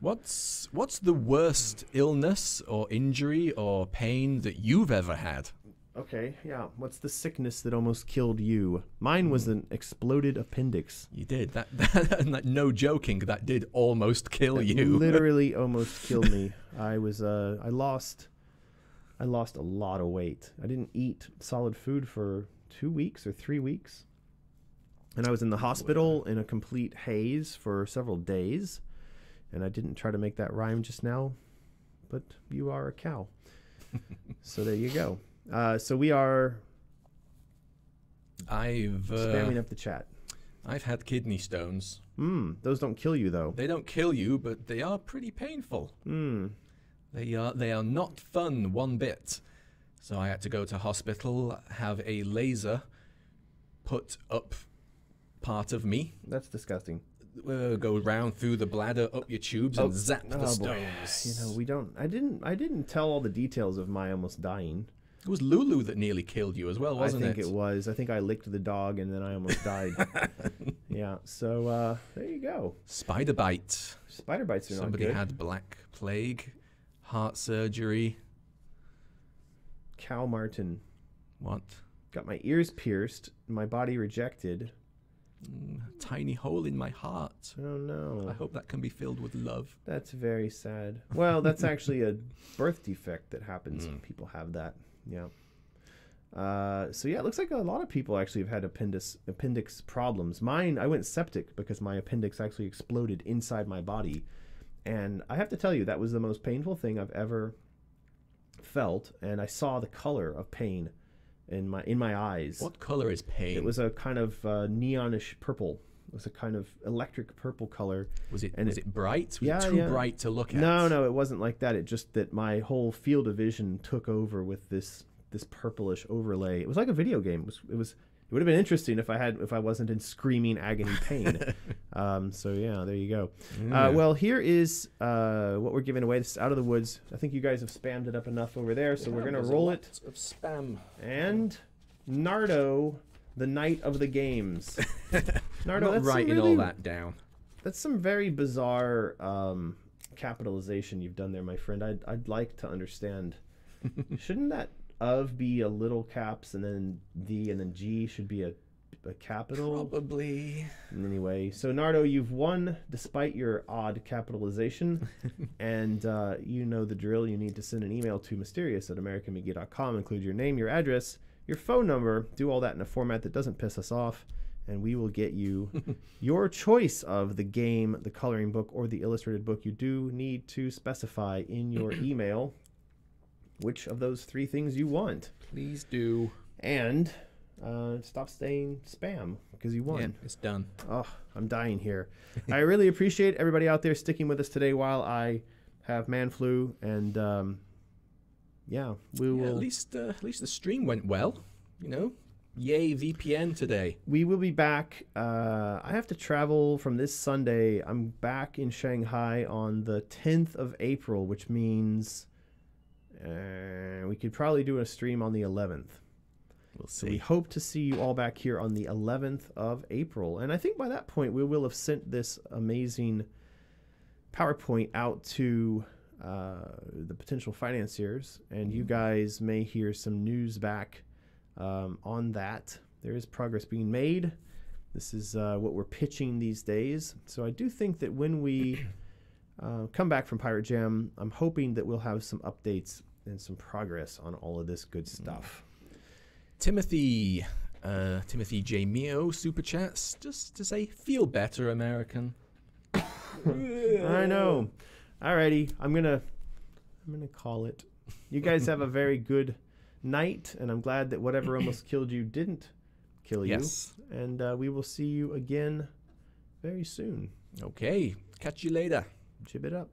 What's the worst illness or injury or pain that you've ever had? Okay, yeah. What's the sickness that almost killed you? Mine was an exploded appendix. You did that. No joking. That did almost kill you. Literally almost killed me. I lost a lot of weight. I didn't eat solid food for 2 weeks or 3 weeks, and I was in the hospital in a complete haze for several days. And I didn't try to make that rhyme just now, but you are a cow. So there you go. So we are spamming up the chat. I've had kidney stones. Those don't kill you, though. They don't kill you, but they are pretty painful. They are not fun one bit. So I had to go to hospital, have a laser put up part of me. That's disgusting. Go round through the bladder, up your tubes, and zap the stones. You know, I didn't tell all the details of my almost dying. It was Lulu that nearly killed you as well, wasn't it? I think it was. I think I licked the dog and then I almost died. Yeah. So there you go. Spider bite. Spider bites are Somebody not good. had black plague, heart surgery. Cow Martin. What? Got my ears pierced. My body rejected. Tiny hole in my heart. Oh no. I hope that can be filled with love. That's very sad. Well, that's actually a birth defect that happens. People have that. Yeah. So yeah, it looks like a lot of people actually have had appendix problems. Mine, I went septic because my appendix actually exploded inside my body. And I have to tell you, that was the most painful thing I've ever felt. And I saw the color of pain in my eyes. What color is pain? It was a kind of neonish purple. It was a kind of electric purple color. Was it bright? Was it too bright to look at? No, it wasn't like that. It just that my whole field of vision took over with this purplish overlay. It was like a video game. It would have been interesting if I wasn't in screaming agony pain. So yeah, there you go. Well, here is what we're giving away. This is Out of the Woods. I think you guys have spammed it up enough over there, so we're gonna roll it. Of spam. And Nardo, the Knight of the Games. Nardo, I'm not writing all that down. That's some very bizarre capitalization you've done there, my friend. I'd like to understand. Shouldn't that of be a little caps and then D and then G should be a capital? Probably. Anyway, so Nardo, you've won despite your odd capitalization. And you know the drill. You need to send an email to mysterious@americanmcgee.com. Include your name, your address, your phone number. Do all that in a format that doesn't piss us off. And we will get you your choice of the game, the coloring book, or the illustrated book. You do need to specify in your email which of those three things you want. Please do. And stop saying spam because you won. Yeah, it's done. Oh, I'm dying here. I really appreciate everybody out there sticking with us today while I have man flu. And yeah, we will. At least the stream went well. You know, yay VPN today. We will be back. I have to travel from this Sunday. I'm back in Shanghai on the 10th of April, which means we could probably do a stream on the 11th. We'll see. So we hope to see you all back here on the 11th of April. And I think by that point, we will have sent this amazing PowerPoint out to the potential financiers. And you guys may hear some news back on that. There is progress being made. This is what we're pitching these days. So I do think that when we come back from Pirate Jam, I'm hoping that we'll have some updates and some progress on all of this good stuff. Timothy J. Mio super chats just to say, feel better, American. I know. Alrighty, I'm gonna call it. You guys have a very good night, and I'm glad that whatever almost killed you didn't kill you. Yes. And we will see you again very soon. Okay. Catch you later. Jib it up.